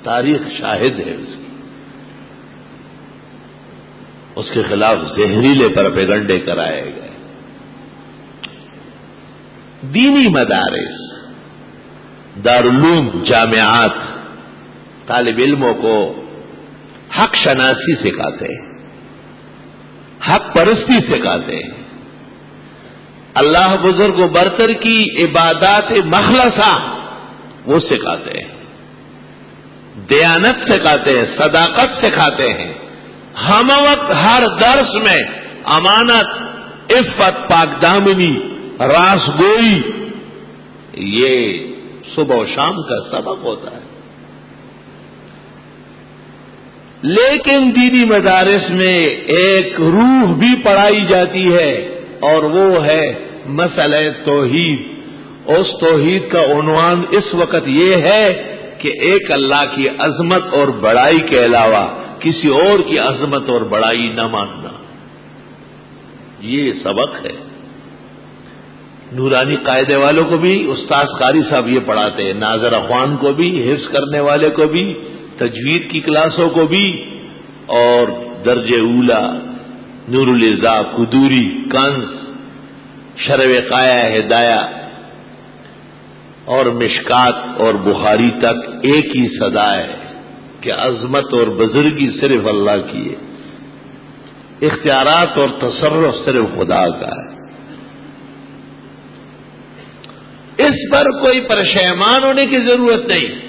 تاریخ شاہد ہے اس کی۔ اس کے خلاف زہریلے پروپیگنڈے کرائے گئے۔ دینی مدارس، دارالعلوم، جامعات طالب علموں کو حق شناسی سکھاتے ہیں، حق پرستی سکھاتے ہیں، اللہ بزرگ و برتر کی عبادات مخلصہ وہ سکھاتے ہیں، دیانت سکھاتے ہیں، صداقت سکھاتے ہیں۔ ہم وقت ہر درس میں امانت، عفت، پاک دامنی، راز گوئی، یہ صبح و شام کا سبق ہوتا ہے۔ لیکن دینی مدارس میں ایک روح بھی پڑھائی جاتی ہے، اور وہ ہے مسئلہ توحید۔ اس توحید کا عنوان اس وقت یہ ہے کہ ایک اللہ کی عظمت اور بڑائی کے علاوہ کسی اور کی عظمت اور بڑائی نہ ماننا، یہ سبق ہے۔ نورانی قاعدے والوں کو بھی استاذ قاری صاحب یہ پڑھاتے ہیں، ناظر اخوان کو بھی، حفظ کرنے والے کو بھی، تجوید کی کلاسوں کو بھی، اور درجہ اولا، نور الازا، قدوری، کنز، شرح وقایہ، ہدایہ اور مشکات اور بخاری تک ایک ہی صدا ہے کہ عظمت اور بزرگی صرف اللہ کی ہے، اختیارات اور تصرف صرف خدا کا ہے۔ اس پر کوئی پریشان ہونے کی ضرورت نہیں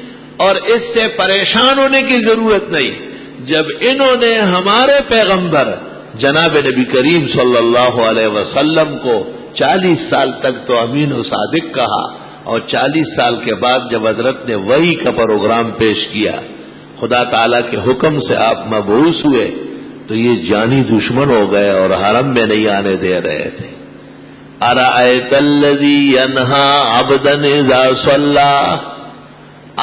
اور اس سے پریشان ہونے کی ضرورت نہیں۔ جب انہوں نے ہمارے پیغمبر جناب نبی کریم صلی اللہ علیہ وسلم کو 40 سال تک تو امین و صادق کہا، اور 40 سال کے بعد جب حضرت نے وحی کا پروگرام پیش کیا، خدا تعالی کے حکم سے آپ مبعوث ہوئے، تو یہ جانی دشمن ہو گئے اور حرم میں نہیں آنے دے رہے تھے۔ ارأیت الذی ینہا عبدا اذا صلی،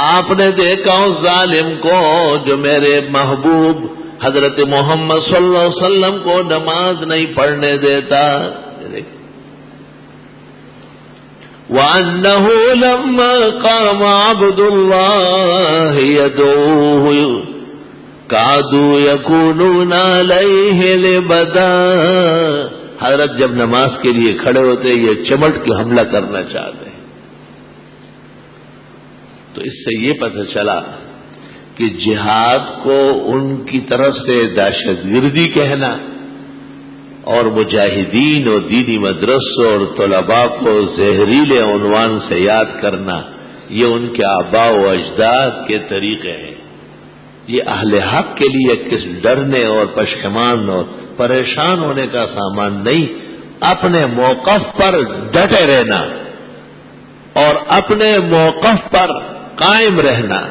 آپ نے دیکھا اس ظالم کو جو میرے محبوب حضرت محمد صلی اللہ علیہ وسلم کو نماز نہیں پڑھنے دیتا۔ وَأَنَّهُ لَمَّا قَامَ عَبْدُ اللَّهِ يَدْعُوهُ كَادُوا يَكُونُونَ عَلَيْهِ لِبَدًا. حضرت جب نماز کے لیے کھڑے ہوتے یہ چمٹ کے حملہ کرنا چاہتے ہیں. تو اس سے یہ پتہ چلا کہ جہاد کو ان کی طرف سے دہشت گردی کہنا اور مجاہدین اور دینی مدرسوں اور طلباء کو زہریلے عنوان سے یاد کرنا یہ ان کے آباء و اجداد کے طریقے ہیں. یہ اہل حق کے لیے کس ڈرنے اور پشیمان اور پریشان ہونے کا سامان نہیں. اپنے موقف پر ڈٹے رہنا اور اپنے موقف پر قائم رہنا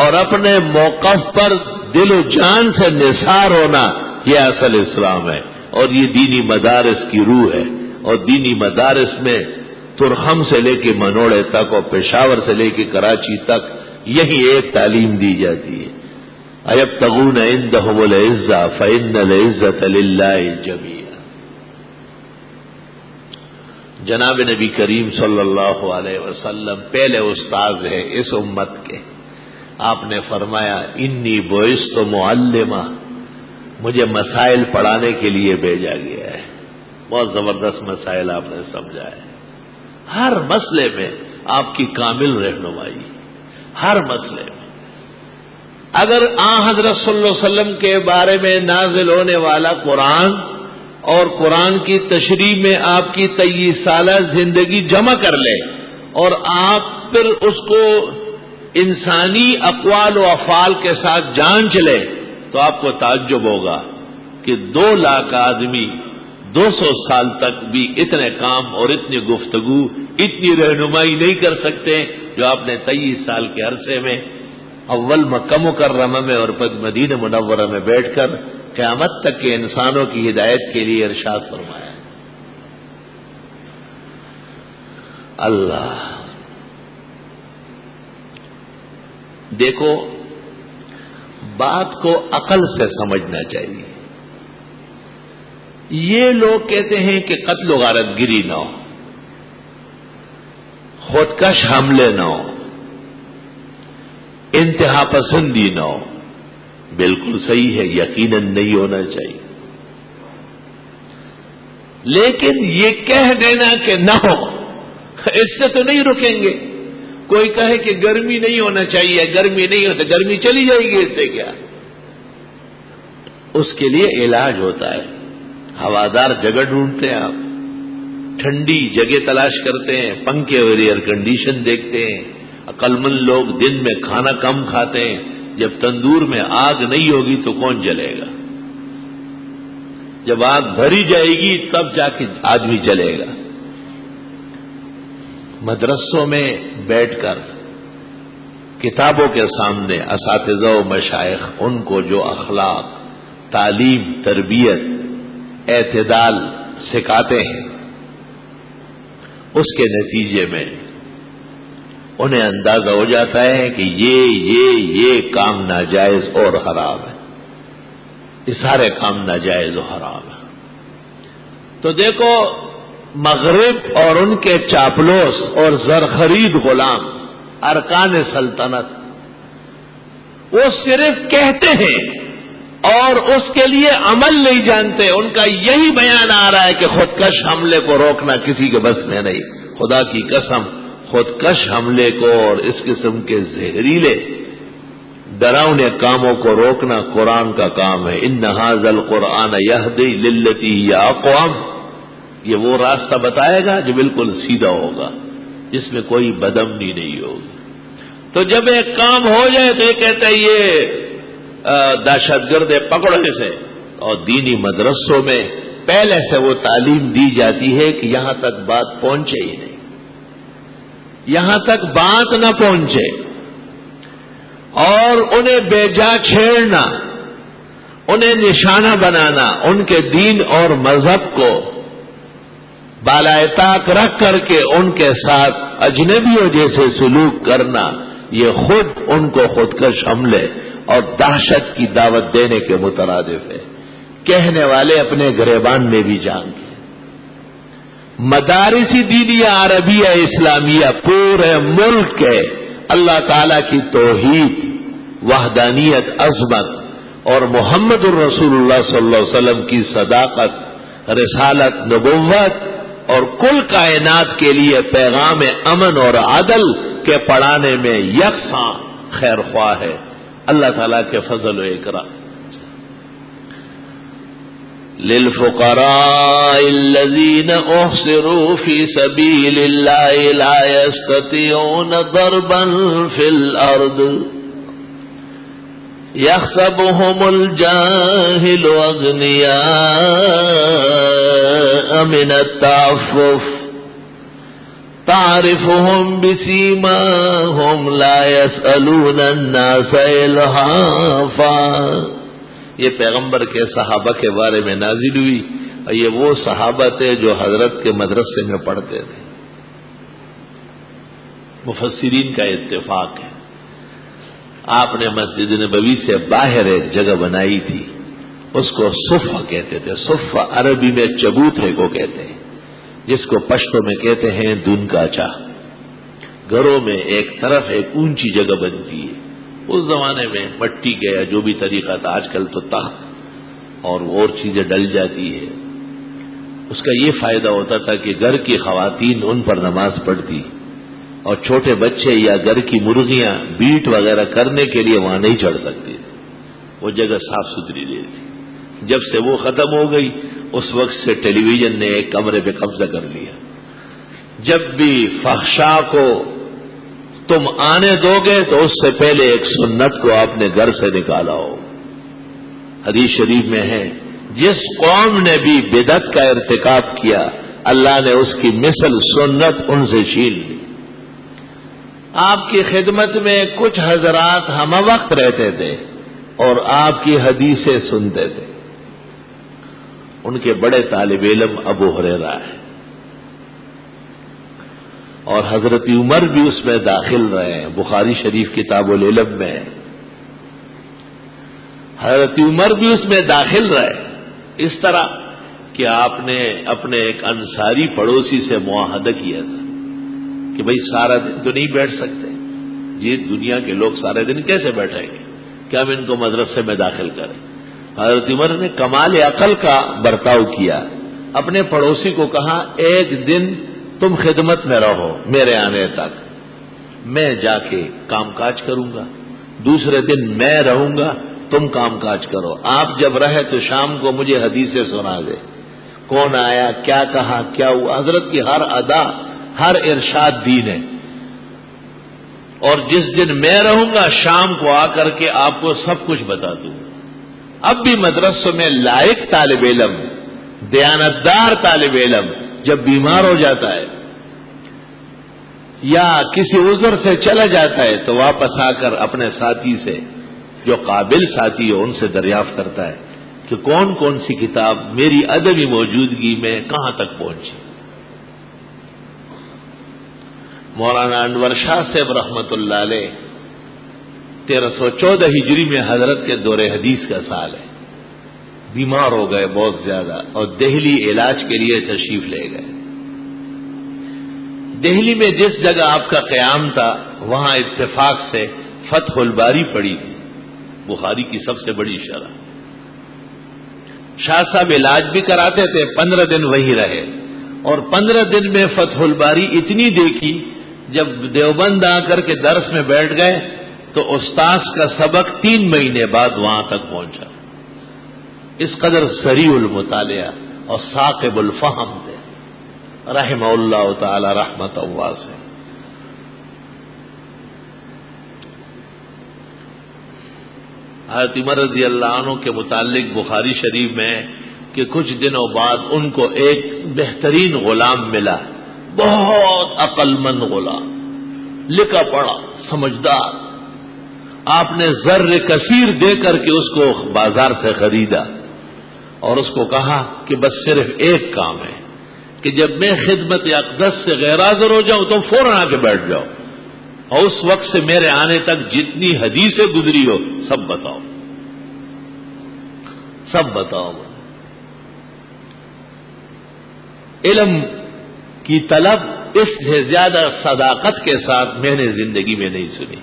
اور اپنے موقف پر دل و جان سے نثار ہونا یہ اصل اسلام ہے اور یہ دینی مدارس کی روح ہے. اور دینی مدارس میں ترہم سے لے کے منوڑے تک اور پشاور سے لے کے کراچی تک یہی ایک تعلیم دی جاتی ہے. ایبتغون عندہم العزہ فإن العزة للہ جمیعا. جناب نبی کریم صلی اللہ علیہ وسلم پہلے استاذ ہے اس امت کے. آپ نے فرمایا انی بعثت معلما، مجھے مسائل پڑھانے کے لیے بھیجا گیا ہے. بہت زبردست مسائل آپ نے سمجھا ہے. ہر مسئلے میں آپ کی کامل رہنمائی، ہر مسئلے میں. اگر حضرت صلی اللہ علیہ وسلم کے بارے میں نازل ہونے والا قرآن اور قرآن کی تشریح میں آپ کی 23 سالہ زندگی جمع کر لے اور آپ پھر اس کو انسانی اقوال و افعال کے ساتھ جانچ لے تو آپ کو تعجب ہوگا کہ 2 لاکھ آدمی 200 سال تک بھی اتنے کام اور اتنی گفتگو اتنی رہنمائی نہیں کر سکتے جو آپ نے 23 سال کے عرصے میں اول مکہ مکرمہ میں اور پھر مدینہ منورہ میں بیٹھ کر قیامت تک کے انسانوں کی ہدایت کے لیے ارشاد فرمایا. اللہ دیکھو بات کو عقل سے سمجھنا چاہیے. یہ لوگ کہتے ہیں کہ قتل و غارت گری نہ ہو، خودکش حملے نہ ہو، انتہا پسندی نہ ہو. بالکل صحیح ہے، یقیناً نہیں ہونا چاہیے. لیکن یہ کہہ دینا کہ نہ ہو اس سے تو نہیں رکیں گے. کوئی کہے کہ گرمی نہیں ہونا چاہیے، گرمی نہیں ہوتا، گرمی چلی جائے گی، اس سے کیا؟ اس کے لیے علاج ہوتا ہے. ہوادار جگہ ڈھونڈتے ہیں آپ، ٹھنڈی جگہ تلاش کرتے ہیں، پنکھے اور ایئر کنڈیشن دیکھتے ہیں. عقل مند لوگ دن میں کھانا کم کھاتے ہیں. جب تندور میں آگ نہیں ہوگی تو کون جلے گا؟ جب آگ بھری جائے گی تب جا کے آدمی جلے گا. مدرسوں میں بیٹھ کر کتابوں کے سامنے اساتذہ و مشائخ ان کو جو اخلاق، تعلیم، تربیت، اعتدال سکھاتے ہیں اس کے نتیجے میں انہیں اندازہ ہو جاتا ہے کہ یہ کام ناجائز اور حرام ہے. یہ سارے کام ناجائز اور حرام ہے. تو دیکھو مغرب اور ان کے چاپلوس اور زرخرید غلام ارکان سلطنت وہ صرف کہتے ہیں اور اس کے لیے عمل نہیں جانتے. ان کا یہی بیان آ رہا ہے کہ خودکش حملے کو روکنا کسی کے بس میں نہیں. خدا کی قسم خودکش حملے کو اور اس قسم کے زہریلے ڈراؤنے کاموں کو روکنا قرآن کا کام ہے. ان ھذا القرآن یہدی للتی ہی اقوم، یہ وہ راستہ بتائے گا جو بالکل سیدھا ہوگا، جس میں کوئی بدامنی نہیں ہوگی. تو جب ایک کام ہو جائے تو یہ کہتا ہے یہ دہشت گرد پکڑنے سے. اور دینی مدرسوں میں پہلے سے وہ تعلیم دی جاتی ہے کہ یہاں تک بات پہنچے ہی نہیں، یہاں تک بات نہ پہنچے. اور انہیں بے جا چھیڑنا، انہیں نشانہ بنانا، ان کے دین اور مذہب کو بالائے طاق رکھ کر کے ان کے ساتھ اجنبیوں جیسے سلوک کرنا، یہ خود ان کو خودکش حملے اور دہشت کی دعوت دینے کے مترادف ہے. کہنے والے اپنے گریبان میں بھی جان کے. مدارس دینیہ عربیہ اسلامیہ پورے ملک کے اللہ تعالی کی توحید، وحدانیت، عظمت اور محمد الرسول اللہ صلی اللہ علیہ وسلم کی صداقت، رسالت، نبوت اور کل کائنات کے لیے پیغام امن اور عدل کے پڑھانے میں یکساں خیر خواہ ہے۔ اللہ تعالیٰ کے فضل و اکرام۔ للفقراء الذين احصروا في سبيل الله لا يستطيعون ضربا في الارض يحسبهم الجاهل اغنياء من التعفف تعرفهم بسيماهم لا يسألون الناس إلحافا۔ یہ پیغمبر کے صحابہ کے بارے میں نازل ہوئی، اور یہ وہ صحابہ تھے جو حضرت کے مدرسے میں پڑھتے تھے۔ مفسرین کا اتفاق ہے، آپ نے مسجد نبوی سے باہر ایک جگہ بنائی تھی، اس کو صفہ کہتے تھے۔ صفہ عربی میں چبوترے کو کہتے ہیں، جس کو پشتو میں کہتے ہیں دن کا چا۔ گھروں میں ایک طرف ایک اونچی جگہ بنتی ہے، اس زمانے میں مٹی کا یا جو بھی طریقہ تھا، آج کل تو تخت اور چیزیں ڈل جاتی ہے۔ اس کا یہ فائدہ ہوتا تھا کہ گھر کی خواتین ان پر نماز پڑھتی، اور چھوٹے بچے یا گھر کی مرغیاں بیٹ وغیرہ کرنے کے لیے وہاں نہیں چڑھ سکتی، وہ جگہ صاف ستھری رہتی۔ جب سے وہ ختم ہو گئی، اس وقت سے ٹیلی ویژن نے ایک کمرے پہ قبضہ کر لیا۔ جب بھی فحشا کو تم آنے دو گے تو اس سے پہلے ایک سنت کو آپ نے گھر سے نکالا ہو۔ حدیث شریف میں ہے، جس قوم نے بھی بدعت کا ارتکاب کیا، اللہ نے اس کی مثل سنت ان سے چھین لی۔ آپ کی خدمت میں کچھ حضرات ہم وقت رہتے تھے اور آپ کی حدیثیں سنتے تھے۔ ان کے بڑے طالب علم ابو ہریرہ ہے، اور حضرت عمر بھی اس میں داخل رہے ہیں، بخاری شریف کتاب العلم میں حضرت عمر بھی اس میں داخل رہے۔ اس طرح کہ آپ نے اپنے ایک انصاری پڑوسی سے معاہدہ کیا تھا کہ بھئی سارا دن تو نہیں بیٹھ سکتے، یہ دنیا کے لوگ سارے دن کیسے بیٹھیں گے، کہ ہم ان کو مدرسے میں داخل کریں۔ حضرت عمر نے کمال عقل کا برتاؤ کیا، اپنے پڑوسی کو کہا ایک دن تم خدمت میں رہو میرے آنے تک، میں جا کے کام کاج کروں گا، دوسرے دن میں رہوں گا، تم کام کاج کرو۔ آپ جب رہے تو شام کو مجھے حدیثیں سنا دے، کون آیا، کیا کہا، کیا ہوا۔ حضرت کی ہر ادا، ہر ارشاد دین ہے، اور جس دن میں رہوں گا شام کو آ کر کے آپ کو سب کچھ بتا دوں گا۔ اب بھی مدرسوں میں لائق طالب علم، دیانتدار طالب علم جب بیمار ہو جاتا ہے یا کسی عذر سے چلا جاتا ہے تو واپس آ کر اپنے ساتھی سے، جو قابل ساتھی ہو، ان سے دریافت کرتا ہے کہ کون کون سی کتاب میری عدمی موجودگی میں کہاں تک پہنچی۔ مولانا انور شاہ صاحب رحمت اللہ علیہ 1314 ہجری میں حضرت کے دور حدیث کا سال ہے، بیمار ہو گئے بہت زیادہ، اور دہلی علاج کے لیے تشریف لے گئے۔ دہلی میں جس جگہ آپ کا قیام تھا وہاں اتفاق سے فتح الباری پڑی تھی، بخاری کی سب سے بڑی شرح۔ شاہ صاحب علاج بھی کراتے تھے، 15 دن وہی رہے، اور 15 دن میں فتح الباری اتنی دیکھی، جب دیوبند آ کر کے درس میں بیٹھ گئے تو استاذ کا سبق 3 مہینے بعد وہاں تک پہنچا۔ اس قدر سریع المطالعہ اور ثاقب الفہم تھے، رحمہ اللہ تعالی رحمت واسعہ۔ حضرت عمر رضی اللہ عنہ کے متعلق بخاری شریف میں کہ کچھ دنوں بعد ان کو ایک بہترین غلام ملا، بہت عقل مند غلام، لکھا پڑھا، سمجھدار۔ آپ نے زر کثیر دے کر کے اس کو بازار سے خریدا اور اس کو کہا کہ بس صرف ایک کام ہے کہ جب میں خدمت اقدس سے غیر حاضر ہو جاؤں تم فوراً آ کے بیٹھ جاؤ، اور اس وقت سے میرے آنے تک جتنی حدیثیں گزری ہو سب بتاؤ، سب بتاؤ۔ علم کی طلب اس سے زیادہ صداقت کے ساتھ میں نے زندگی میں نہیں سنی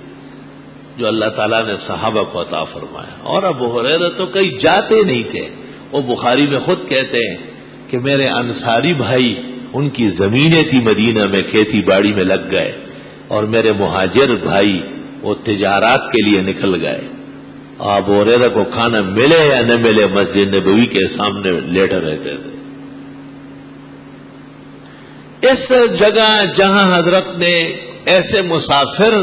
جو اللہ تعالیٰ نے صحابہ کو عطا فرمایا. اور ابو ہریرہ تو کہیں جاتے نہیں تھے. وہ بخاری میں خود کہتے ہیں کہ میرے انصاری بھائی ان کی زمینیں تھی مدینہ میں، کھیتی باڑی میں لگ گئے، اور میرے مہاجر بھائی وہ تجارات کے لیے نکل گئے. ابو ہریرہ کو کھانا ملے یا نہ ملے مسجد نبوی کے سامنے لیٹے رہتے تھے. اس جگہ جہاں حضرت نے ایسے مسافر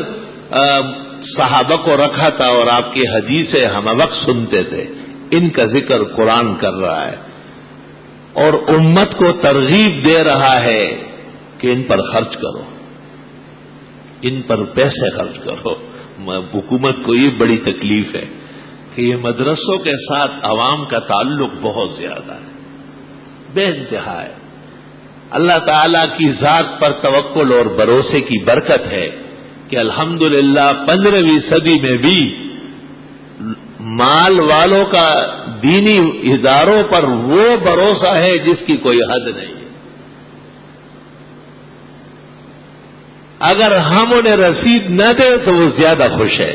صحابہ کو رکھا تھا اور آپ کی حدیثیں ہم وقت سنتے تھے، ان کا ذکر قرآن کر رہا ہے اور امت کو ترغیب دے رہا ہے کہ ان پر خرچ کرو، ان پر پیسے خرچ کرو. حکومت کو یہ بڑی تکلیف ہے کہ یہ مدرسوں کے ساتھ عوام کا تعلق بہت زیادہ ہے، بے انتہا ہے. اللہ تعالی کی ذات پر توکل اور بھروسے کی برکت ہے کہ الحمدللہ 15ویں صدی میں بھی مال والوں کا دینی اداروں پر وہ بھروسہ ہے جس کی کوئی حد نہیں. اگر ہم انہیں رسید نہ دیں تو وہ زیادہ خوش ہے،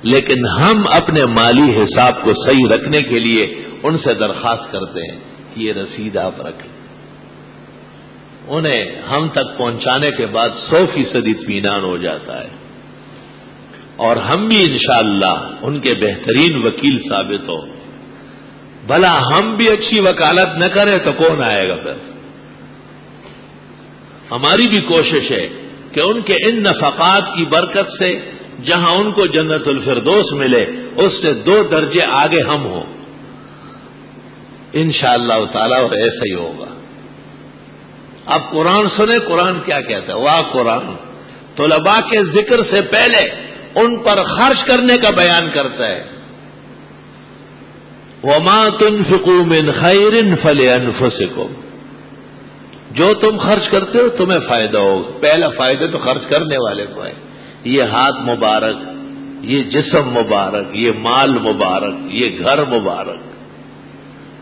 لیکن ہم اپنے مالی حساب کو صحیح رکھنے کے لیے ان سے درخواست کرتے ہیں کہ یہ رسید آپ رکھیں. انہیں ہم تک پہنچانے کے بعد 100% اطمینان ہو جاتا ہے، اور ہم بھی انشاءاللہ ان کے بہترین وکیل ثابت ہو. بھلا ہم بھی اچھی وکالت نہ کریں تو کون آئے گا پھر؟ ہماری بھی کوشش ہے کہ ان کے ان نفقات کی برکت سے جہاں ان کو جنت الفردوس ملے اس سے 2 درجے آگے ہم ہوں انشاءاللہ تعالی، اور ایسا ہی ہوگا. اب قرآن سنیں، قرآن کیا کہتا ہے. واہ قرآن طلباء کے ذکر سے پہلے ان پر خرچ کرنے کا بیان کرتا ہے. وَمَا تُنْفِقُوا مِنْ خَيْرٍ فَلِأَنفُسِكُمْ، جو تم خرچ کرتے ہو تمہیں فائدہ ہو. پہلا فائدہ تو خرچ کرنے والے کو ہے. یہ ہاتھ مبارک، یہ جسم مبارک، یہ مال مبارک، یہ گھر مبارک.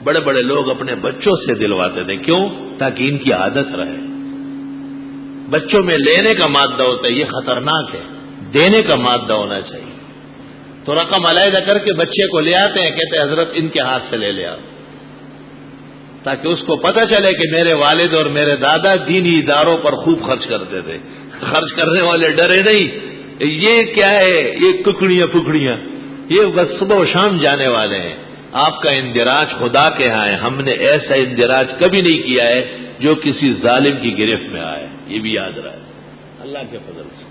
بڑے بڑے لوگ اپنے بچوں سے دلواتے تھے، کیوں؟ تاکہ ان کی عادت رہے. بچوں میں لینے کا مادہ ہوتا ہے، یہ خطرناک ہے. دینے کا مادہ ہونا چاہیے. تو رقم علیحدہ کر کے بچے کو لے آتے ہیں، کہتے ہیں حضرت ان کے ہاتھ سے لے لیا، تاکہ اس کو پتہ چلے کہ میرے والد اور میرے دادا دینی اداروں پر خوب خرچ کرتے تھے. خرچ کرنے والے ڈرے نہیں. یہ کیا ہے؟ یہ ککڑیاں پکڑیاں، یہ بس صبح و شام جانے والے ہیں. آپ کا اندراج خدا کے ہاں ہے. ہم نے ایسا اندراج کبھی نہیں کیا ہے جو کسی ظالم کی گرفت میں آئے. یہ بھی یاد رہے اللہ کے فضل سے.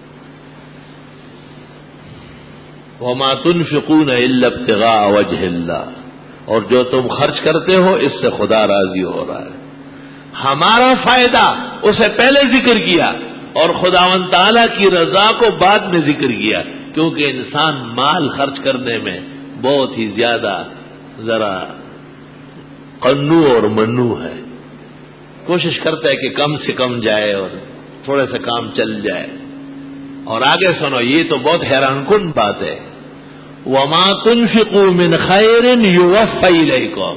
وَمَا تُنْفِقُونَ إِلَّا ابْتِغَاءَ وَجْهِ اللَّهِ، اور جو تم خرچ کرتے ہو اس سے خدا راضی ہو رہا ہے. ہمارا فائدہ اسے پہلے ذکر کیا اور خداوند تعالیٰ کی رضا کو بعد میں ذکر کیا، کیونکہ انسان مال خرچ کرنے میں بہت ہی زیادہ ذرا قنو اور منو ہے. کوشش کرتا ہے کہ کم سے کم جائے اور تھوڑے سے کام چل جائے. اور آگے سنو، یہ تو بہت حیران کن بات ہے. وَمَا تُنْفِقُوا مِنْ خَيْرٍ يُوَفَّ إِلَيْكُمْ،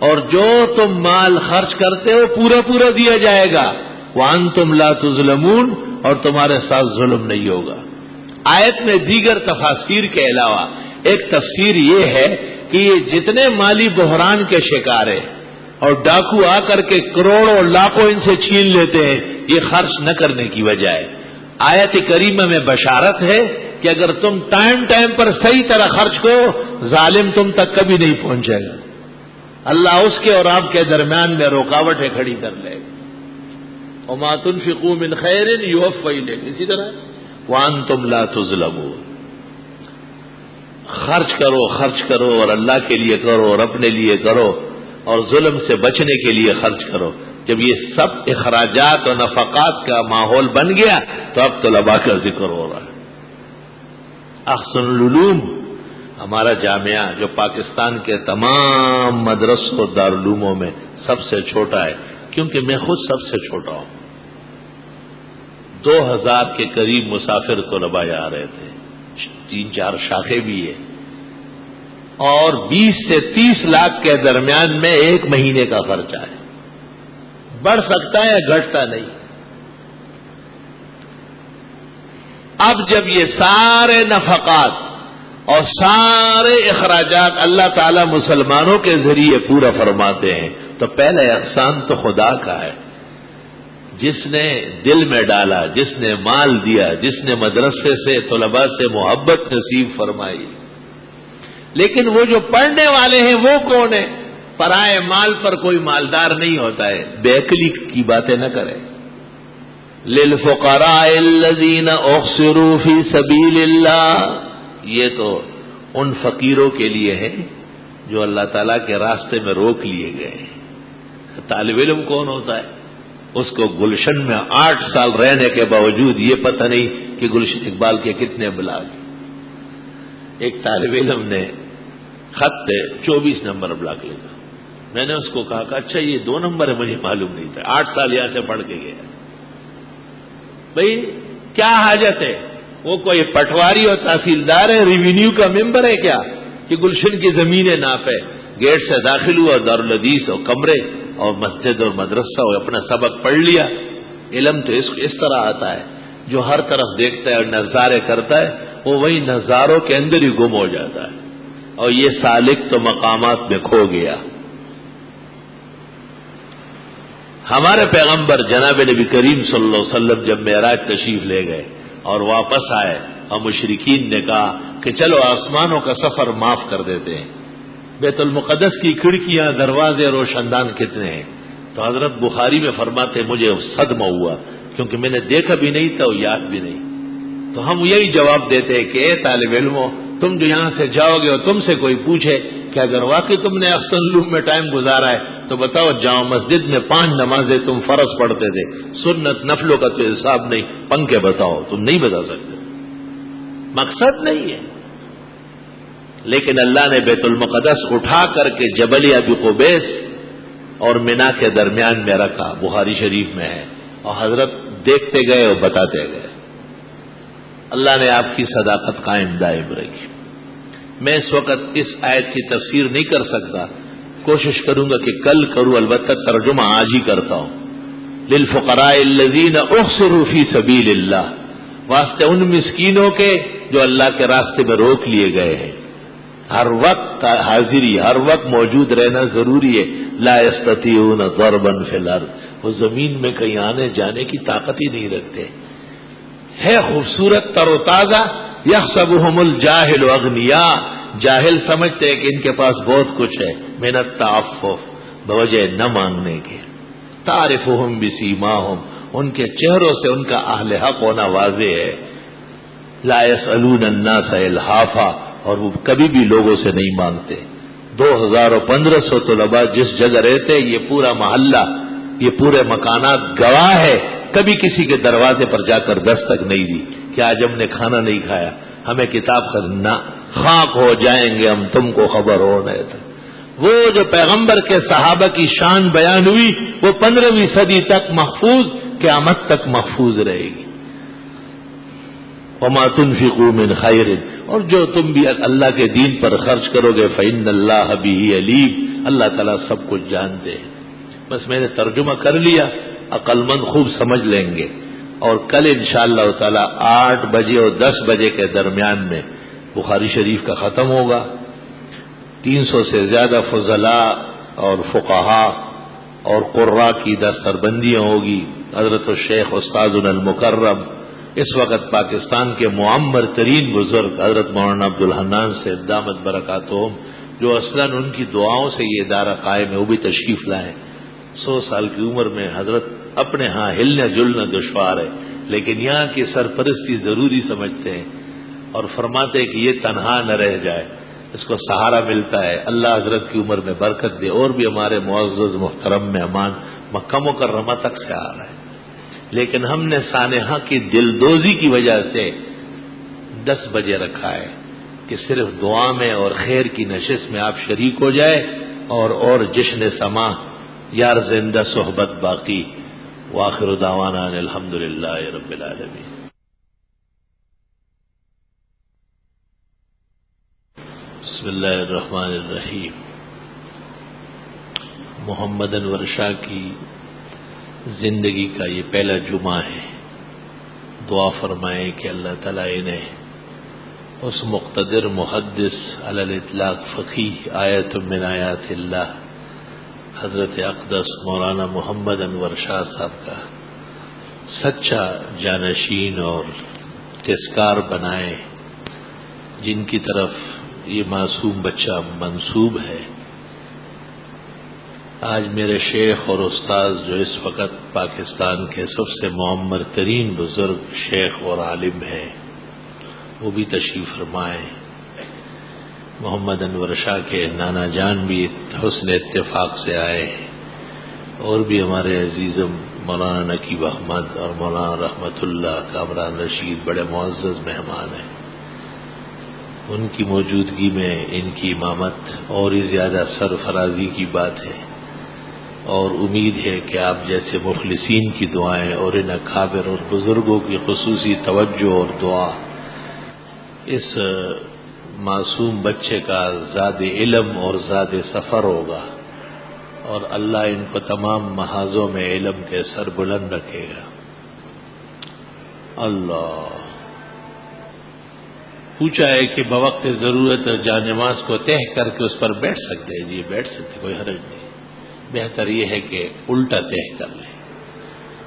اور جو تم مال خرچ کرتے ہو پورا پورا دیا جائے گا. وَأَنْتُمْ لَا تُظْلَمُونَ، اور تمہارے ساتھ ظلم نہیں ہوگا. آیت میں دیگر تفاسیر کے علاوہ ایک تفسیر یہ ہے کہ یہ جتنے مالی بحران کے شکار ہیں اور ڈاکو آ کر کے کروڑوں لاکھوں ان سے چھین لیتے ہیں، یہ خرچ نہ کرنے کی وجہ ہے. آیت کریمہ میں بشارت ہے کہ اگر تم ٹائم پر صحیح طرح خرچ کرو، ظالم تم تک کبھی نہیں پہنچے گا. اللہ اس کے اور آپ کے درمیان میں رکاوٹیں کھڑی کر لے گا. وَمَا تُنْفِقُوا مِنْ خَيْرٍ يُوَفَّ إِلَيْكُمْ، اسی طرح وَأَنْتُمْ لَا تُظْلَمُونَ. خرچ کرو اور اللہ کے لیے کرو اور اپنے لیے کرو اور ظلم سے بچنے کے لیے خرچ کرو. جب یہ سب اخراجات اور نفقات کا ماحول بن گیا تو اب طلباء کا ذکر ہو رہا ہے. احسن العلوم ہمارا جامعہ جو پاکستان کے تمام مدرسوں اور دارالعلوموں میں سب سے چھوٹا ہے، کیونکہ میں خود سب سے چھوٹا ہوں. 2000 کے قریب مسافر طلباء آ رہے تھے، 3-4 شاخیں بھی ہے، اور 20 سے 30 لاکھ کے درمیان میں ایک مہینے کا خرچہ ہے. بڑھ سکتا ہے، گھٹتا نہیں. اب جب یہ سارے نفقات اور سارے اخراجات اللہ تعالی مسلمانوں کے ذریعے پورا فرماتے ہیں تو پہلا احسان تو خدا کا ہے، جس نے دل میں ڈالا، جس نے مال دیا، جس نے مدرسے سے طلباء سے محبت نصیب فرمائی۔ لیکن وہ جو پڑھنے والے ہیں وہ کون ہیں؟ پرائے مال پر کوئی مالدار نہیں ہوتا ہے، بیکلی کی باتیں نہ کرے۔ للفقراء الذین احصروا فی سبیل اللہ، یہ تو ان فقیروں کے لیے ہے جو اللہ تعالیٰ کے راستے میں روک لیے گئے ہیں۔ طالب علم کون ہوتا ہے؟ اس کو گلشن میں 8 سال رہنے کے باوجود یہ پتہ نہیں کہ گلشن اقبال کے کتنے بلاگ۔ ایک طالب علم نے خط 24 نمبر بلاک لکھا، میں نے اس کو کہا کہ اچھا یہ 2 نمبر ہے، مجھے معلوم نہیں تھا، 8 سال یہاں سے پڑھ کے گیا۔ بھئی کیا حاجت ہے؟ وہ کوئی پٹواری اور تحصیلدار ہے، ریونیو کا ممبر ہے کیا کہ گلشن کی زمینیں ناپے؟ گیٹ سے داخل ہوا، دارالحدیث اور کمرے اور مسجد اور مدرسہ اور اپنا سبق پڑھ لیا۔ علم تو اس طرح آتا ہے، جو ہر طرف دیکھتا ہے اور نظارے کرتا ہے وہ وہی نظاروں کے اندر ہی گم ہو جاتا ہے، اور یہ سالک تو مقامات میں کھو گیا۔ ہمارے پیغمبر جناب نبی کریم صلی اللہ علیہ وسلم جب معراج تشریف لے گئے اور واپس آئے اور مشرکین نے کہا کہ چلو آسمانوں کا سفر معاف کر دیتے ہیں، بیت المقدس کی کھڑکیاں دروازے روشندان کتنے ہیں؟ تو حضرت بخاری میں فرماتے مجھے صدمہ ہوا کیونکہ میں نے دیکھا بھی نہیں تھا اور یاد بھی نہیں۔ تو ہم یہی جواب دیتے کہ اے طالب علموں، تم جو یہاں سے جاؤ گے اور تم سے کوئی پوچھے کہ اگر واقعی تم نے احسن علوم میں ٹائم گزارا ہے تو بتاؤ جامع مسجد میں 5 نمازیں تم فرض پڑھتے تھے، سنت نفلوں کا تو حساب نہیں، پنکھے بتاؤ، تم نہیں بتا سکتے۔ مقصد نہیں ہے، لیکن اللہ نے بیت المقدس اٹھا کر کے جبل ابی قبیس اور منا کے درمیان میں رکھا، بخاری شریف میں ہے، اور حضرت دیکھتے گئے اور بتاتے گئے۔ اللہ نے آپ کی صداقت قائم دائم رکھی۔ میں اس وقت اس آیت کی تفسیر نہیں کر سکتا، کوشش کروں گا کہ کل کروں، البتہ ترجمہ آج ہی کرتا ہوں۔ للفقراء الذین احصروا فی سبیل اللہ، واسطے ان مسکینوں کے جو اللہ کے راستے میں روک لیے گئے ہیں۔ ہر وقت حاضری، ہر وقت موجود رہنا ضروری ہے۔ لا یستطیعون ضربا فی الارض، وہ زمین میں کہیں آنے جانے کی طاقت ہی نہیں رکھتے، ہے خوبصورت تر و تازہ۔ یحسبهم الجاہل اغنیاء، جاہل سمجھتے ہیں کہ ان کے پاس بہت کچھ ہے، من التعفف، بوجہ نہ مانگنے کے۔ تعرفهم بسیماہم، ان کے چہروں سے ان کا اہل حق ہونا واضح ہے۔ لا یسألون الناس الحافا، اور وہ کبھی بھی لوگوں سے نہیں مانگتے۔ 2500 طلباء جس جگہ رہتے، یہ پورا محلہ، یہ پورے مکانات گواہ ہے، کبھی کسی کے دروازے پر جا کر دستک نہیں دی کہ آج ہم نے کھانا نہیں کھایا، ہمیں کتاب خریدنا، خاک ہو جائیں گے ہم، تم کو خبر ہو رہے تھے۔ وہ جو پیغمبر کے صحابہ کی شان بیان ہوئی وہ 15ویں صدی تک محفوظ، قیامت تک محفوظ رہے گی۔ وما تنفقوا من خیر، اور جو تم بھی اللہ کے دین پر خرچ کرو گے فإن اللہ بہ علیم، اللہ تعالیٰ سب کچھ جانتے ہیں۔ بس میں نے ترجمہ کر لیا، عقل مند خوب سمجھ لیں گے، اور کل انشاءاللہ تعالی 8 بجے اور 10 بجے کے درمیان میں بخاری شریف کا ختم ہوگا۔ 300 سے زیادہ فضلاء اور فقہاء اور قراء کی دستربندیاں ہوگی۔ حضرت الشیخ استاذنا المکرم، اس وقت پاکستان کے معمر ترین بزرگ حضرت مولانا عبدالحنان سے دامت برکاتہم، جو اصلاً ان کی دعاؤں سے یہ ادارہ قائم ہے، وہ بھی تشریف لائیں۔ 100 سال کی عمر میں حضرت اپنے ہاں ہلنا جلنا دشوار ہے، لیکن یہاں کی سرپرستی ضروری سمجھتے ہیں اور فرماتے ہیں کہ یہ تنہا نہ رہ جائے، اس کو سہارا ملتا ہے۔ اللہ حضرت کی عمر میں برکت دے، اور بھی ہمارے معزز محترم مہمان مکہ مکرمہ تک سے آ رہے ہیں، لیکن ہم نے سانحہ کی دلدوزی کی وجہ سے 10 بجے رکھا ہے کہ صرف دعا میں اور خیر کی نشست میں آپ شریک ہو جائے، اور جشن سما یار زندہ صحبت باقی۔ وآخر دعوانا ان الحمدللہ رب العالمین۔ بسم اللہ الرحمن الرحیم۔ محمد انور شاہ کی زندگی کا یہ پہلا جمعہ ہے۔ دعا فرمائیں کہ اللہ تعالیٰ انہیں اس مقتدر محدث علی الاطلاق فقیہ آیت من آیات اللہ حضرت اقدس مولانا محمد انور شاہ صاحب کا سچا جانشین اور تذکار بنائے، جن کی طرف یہ معصوم بچہ منسوب ہے۔ آج میرے شیخ اور استاذ جو اس وقت پاکستان کے سب سے معمر ترین بزرگ شیخ اور عالم ہیں، وہ بھی تشریف فرمائے۔ محمد انور شاہ کے نانا جان بھی حسن اتفاق سے آئے، اور بھی ہمارے عزیز مولانا نقیب احمد اور مولانا رحمت اللہ کامران رشید بڑے معزز مہمان ہیں۔ ان کی موجودگی میں ان کی امامت اور ہی زیادہ سرفرازی کی بات ہے، اور امید ہے کہ آپ جیسے مخلصین کی دعائیں اور ان اکابر اور بزرگوں کی خصوصی توجہ اور دعا اس معصوم بچے کا زاد علم اور زاد سفر ہوگا، اور اللہ ان کو تمام محاذوں میں علم کے سر بلند رکھے گا۔ اللہ پوچھا ہے کہ بوقت ضرورت جانماز کو تہ کر کے اس پر بیٹھ سکتے ہیں؟ جی بیٹھ سکتے، کوئی حرج نہیں۔ بہتر یہ ہے کہ الٹا تہ کر لیں۔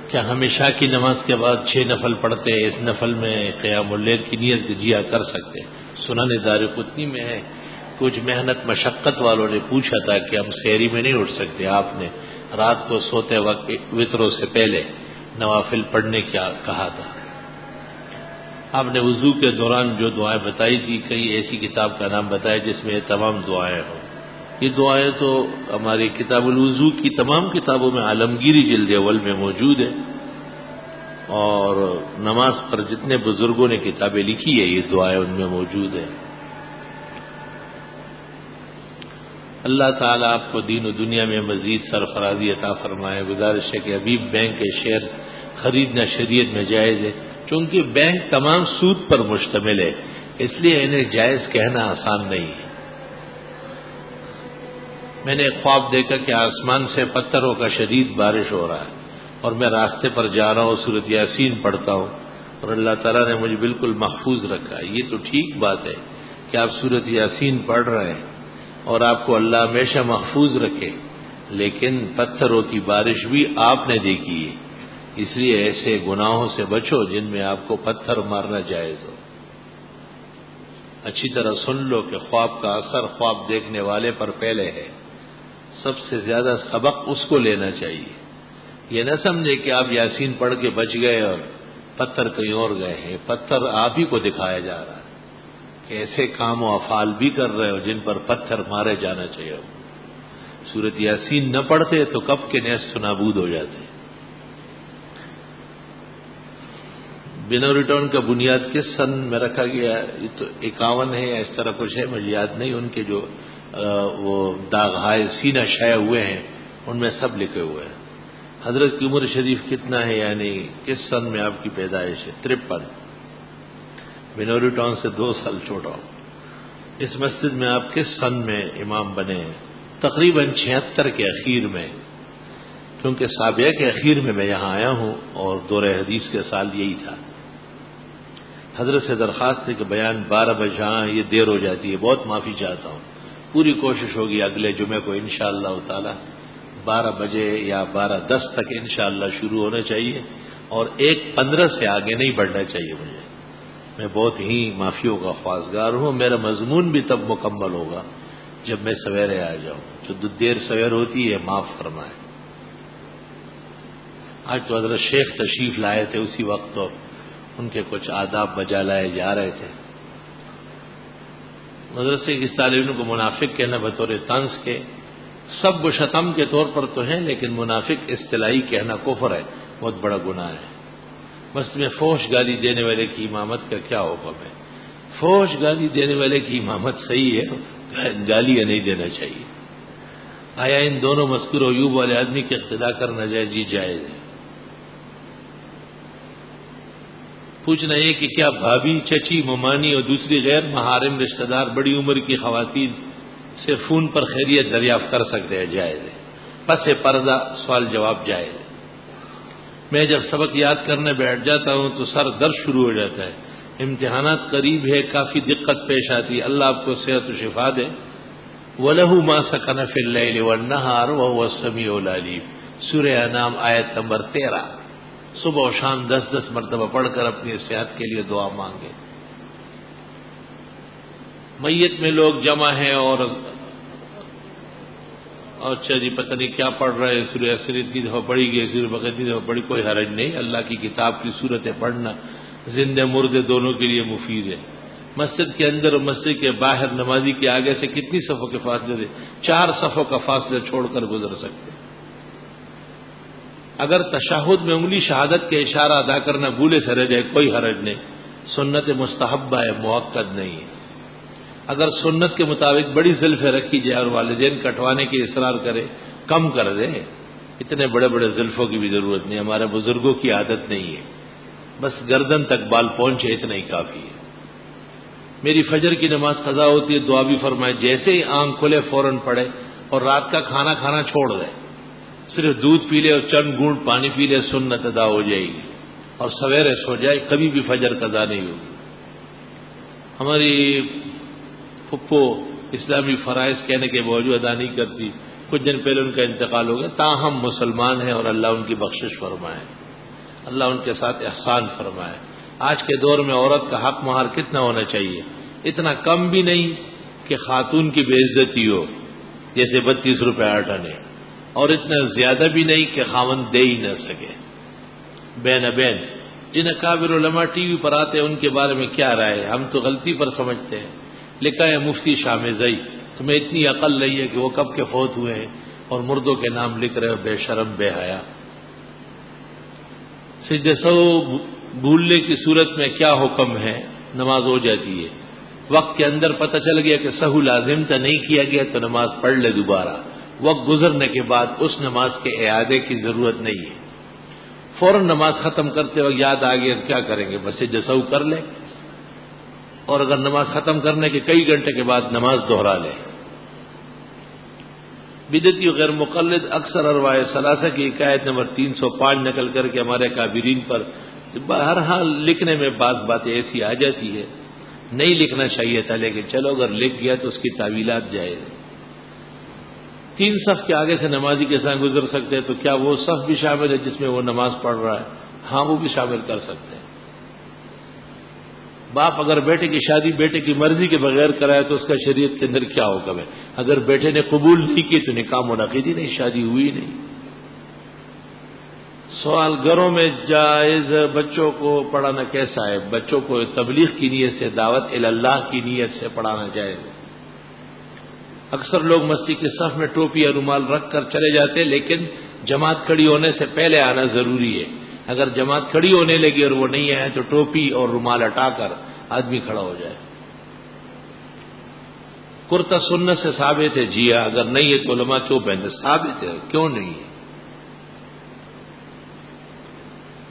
کیا ہمیشہ کی نماز کے بعد 6 نفل پڑھتے ہیں، اس نفل میں قیام اللیل کی نیت جیا کر سکتے؟ سنن دارقطنی میں ہے، کچھ محنت مشقت والوں نے پوچھا تھا کہ ہم سحری میں نہیں اٹھ سکتے، آپ نے رات کو سوتے وقت وطروں سے پہلے نوافل پڑھنے کیا کہا تھا؟ آپ نے وضو کے دوران جو دعائیں بتائی تھی، کئی ایسی کتاب کا نام بتایا جس میں یہ تمام دعائیں ہوں۔ یہ دعائیں تو ہماری کتاب الوضو کی تمام کتابوں میں عالمگیری جلد اول میں موجود ہے، اور نماز پر جتنے بزرگوں نے کتابیں لکھی ہے یہ دعائیں ان میں موجود ہیں۔ اللہ تعالیٰ آپ کو دین و دنیا میں مزید سرفرازی عطا فرمائے۔ گزارش ہے کہ ابھی بینک کے شیئر خریدنا شریعت میں جائز ہے، چونکہ بینک تمام سود پر مشتمل ہے، اس لیے انہیں جائز کہنا آسان نہیں ہے۔ میں نے ایک خواب دیکھا کہ آسمان سے پتھروں کا شدید بارش ہو رہا ہے، اور میں راستے پر جا رہا ہوں، سورۃ یاسین پڑھتا ہوں، اور اللہ تعالیٰ نے مجھے بالکل محفوظ رکھا۔ یہ تو ٹھیک بات ہے کہ آپ سورۃ یاسین پڑھ رہے ہیں اور آپ کو اللہ ہمیشہ محفوظ رکھے، لیکن پتھروں کی بارش بھی آپ نے دیکھی ہے، اس لیے ایسے گناہوں سے بچو جن میں آپ کو پتھر مارنا جائز ہو۔ اچھی طرح سن لو کہ خواب کا اثر خواب دیکھنے والے پر پہلے ہے، سب سے زیادہ سبق اس کو لینا چاہیے۔ یہ نہ سمجھے کہ آپ یاسین پڑھ کے بچ گئے اور پتھر کہیں اور گئے ہیں، پتھر آپ ہی کو دکھایا جا رہا ہے کہ ایسے کام و افعال بھی کر رہے ہو جن پر پتھر مارے جانا چاہیے۔ سورۃ یاسین نہ پڑھتے تو کب کے نیست و نابود ہو جاتے۔ بنا ریٹرن کا بنیاد کس سن میں رکھا گیا؟ یہ تو 51 ہے یا اس طرح کچھ ہے، مجھے یاد نہیں۔ ان کے جو وہ داغ سینہ شائع ہوئے ہیں ان میں سب لکھے ہوئے ہیں۔ حضرت کی عمر شریف کتنا ہے، یعنی کس سن میں آپ کی پیدائش ہے؟ 53۔ بنوری ٹاؤن سے 2 سال چھوٹا ہوں۔ اس مسجد میں آپ کس سن میں امام بنے ہیں؟ تقریباً 76 کے اخیر میں، کیونکہ سابعہ کے اخیر میں یہاں آیا ہوں، اور دور حدیث کے سال یہی تھا۔ حضرت سے درخواست ہے کہ بیان 12 بجے، ہاں یہ دیر ہو جاتی ہے، بہت معافی چاہتا ہوں۔ پوری کوشش ہوگی اگلے جمعے کو انشاءاللہ تعالی 12 بجے یا 12:10 تک انشاءاللہ شروع ہونا چاہیے، اور 1:15 سے آگے نہیں بڑھنا چاہیے مجھے۔ میں بہت ہی معافیوں کا خواستگار ہوں۔ میرا مضمون بھی تب مکمل ہوگا جب میں سویرے آ جاؤں، جو دیر سویر ہوتی ہے معاف فرمائے۔ آج تو حضرت شیخ تشریف لائے تھے، اسی وقت تو ان کے کچھ آداب بجا لائے جا رہے تھے۔ مدرسے کی طالب کو منافق کہنا بطور طنز کے سب و شتم کے طور پر تو ہے، لیکن منافق اصطلاحی کہنا کفر ہے، بہت بڑا گناہ ہے۔ مسجد میں فحش گالی دینے والے کی امامت کا کیا حکم ہے؟ فحش گالی دینے والے کی امامت صحیح ہے، گالیاں نہیں دینا چاہیے۔ آیا ان دونوں مذکور عیوب والے آدمی کے اقتدا کرنا جائز؟ جی جائز ہے۔ پوچھنا یہ کہ کیا بھابھی، چچی، ممانی اور دوسری غیر محارم رشتہ دار بڑی عمر کی خواتین سے فون پر خیریت دریافت کر سکتے ہیں؟ جائز ہے۔ پس پردہ سوال جواب جائز ہے۔ میں جب سبق یاد کرنے بیٹھ جاتا ہوں تو سر درد شروع ہو جاتا ہے. امتحانات قریب ہے، کافی دقت پیش آتی ہے. اللہ آپ کو صحت و شفا دے. وَلَهُ مَا سَكَنَ فِي اللَّيْلِ وَالنَّهَارِ وَهُوَ السَّمِيعُ الْعَلِيمُ. سورہ انعام آیت نمبر 13. صبح و شام 10 مرتبہ پڑھ کر اپنی صحت کے لیے دعا مانگے. میت میں لوگ جمع ہیں اور اچھا جی پتہ نہیں کیا پڑھ رہے ہیں، سورہ یاسین اتنی دفعہ پڑھی گئی، سورہ بقرہ اتنی دفعہ پڑھی، کوئی حرج نہیں. اللہ کی کتاب کی صورتیں پڑھنا زندہ مردے دونوں کے لیے مفید ہے. مسجد کے اندر اور مسجد کے باہر نمازی کے آگے سے کتنی صفوں کے فاصلے سے 4 صفوں کا فاصلہ چھوڑ کر گزر سکتے. اگر تشہد میں انگلی شہادت کے اشارہ ادا کرنا بھولے سے رہ جائے کوئی حرج نہیں، سنت مستحبہ ہے، مؤکد نہیں ہے. اگر سنت کے مطابق بڑی زلفیں رکھی جائے اور والدین کٹوانے کی اصرار کرے کم کر دے. اتنے بڑے بڑے زلفوں کی بھی ضرورت نہیں، ہمارے بزرگوں کی عادت نہیں ہے. بس گردن تک بال پہنچے اتنا ہی کافی ہے. میری فجر کی نماز قضا ہوتی ہے، دعا بھی فرمائے جیسے ہی آنکھ کھلے فوراً پڑے اور رات کا کھانا کھانا چھوڑ دے، صرف دودھ پی لے اور چند گھونٹ پانی پی لے، سنت ادا ہو جائے گی اور سویرے سو جائے، کبھی بھی فجر قضا نہیں ہوگی. ہماری پھپھو اسلامی فرائض کہنے کے باوجود ادا نہیں کرتی. کچھ دن پہلے ان کا انتقال ہو گیا، تاہم مسلمان ہیں اور اللہ ان کی بخشش فرمائے، اللہ ان کے ساتھ احسان فرمائے. آج کے دور میں عورت کا حق مہار کتنا ہونا چاہیے؟ اتنا کم بھی نہیں کہ خاتون کی بے عزتی ہو جیسے 32 روپے آٹا نے، اور اتنا زیادہ بھی نہیں کہ خاوند دے ہی نہ سکے. بین بین. جن اکابر علماء ٹی وی پر آتے ہیں ان کے بارے میں کیا رائے؟ ہم تو غلطی پر سمجھتے ہیں. لکھا ہے مفتی شاہ مزئی، تمہیں اتنی عقل نہیں ہے کہ وہ کب کے فوت ہوئے ہیں اور مردوں کے نام لکھ رہے ہو، بے شرم بے حیا. سجدہ سہو بھولنے کی صورت میں کیا حکم ہے؟ نماز ہو جاتی ہے. وقت کے اندر پتہ چل گیا کہ سہو لازم تھا نہیں کیا گیا تو نماز پڑھ لے دوبارہ. وقت گزرنے کے بعد اس نماز کے اعادے کی ضرورت نہیں ہے. فوراً نماز ختم کرتے وقت یاد آ گیا کیا کریں گے؟ بس سجدہ سہو کر لے، اور اگر نماز ختم کرنے کے کئی گھنٹے کے بعد نماز دوہرا لے. بدعتی و غیر مقلد اکثر ارواح ثلاثہ کی حکایت نمبر 305 نقل کر کے ہمارے کابرین پر بہرحال لکھنے میں بعض باتیں ایسی آ جاتی ہے، نہیں لکھنا چاہیے تھا، لیکن چلو اگر لکھ گیا تو اس کی تعویلات جائز. 3 صف کے آگے سے نمازی کے ساتھ گزر سکتے ہیں، تو کیا وہ صف بھی شامل ہے جس میں وہ نماز پڑھ رہا ہے؟ ہاں وہ بھی شامل کر سکتے ہیں. باپ اگر بیٹے کی شادی بیٹے کی مرضی کے بغیر کرائے تو اس کا شریعت کے اندر کیا حکم ہے؟ اگر بیٹے نے قبول نہیں کی تو نکاح منعقد ہی نہیں، شادی ہوئی نہیں. سوال گھروں میں جائز بچوں کو پڑھانا کیسا ہے؟ بچوں کو تبلیغ کی نیت سے، دعوت اللہ کی نیت سے پڑھانا جائز ہے. اکثر لوگ مسجد کے صف میں ٹوپی یا رومال رکھ کر چلے جاتے، لیکن جماعت کھڑی ہونے سے پہلے آنا ضروری ہے. اگر جماعت کھڑی ہونے لگی اور وہ نہیں آئے تو ٹوپی اور رومال ہٹا کر آدمی کھڑا ہو جائے. کرتا سنت سے ثابت ہے؟ جی ہاں. اگر نہیں ہے تو علماء کیوں پہنتے؟ ثابت ہے، کیوں نہیں ہے.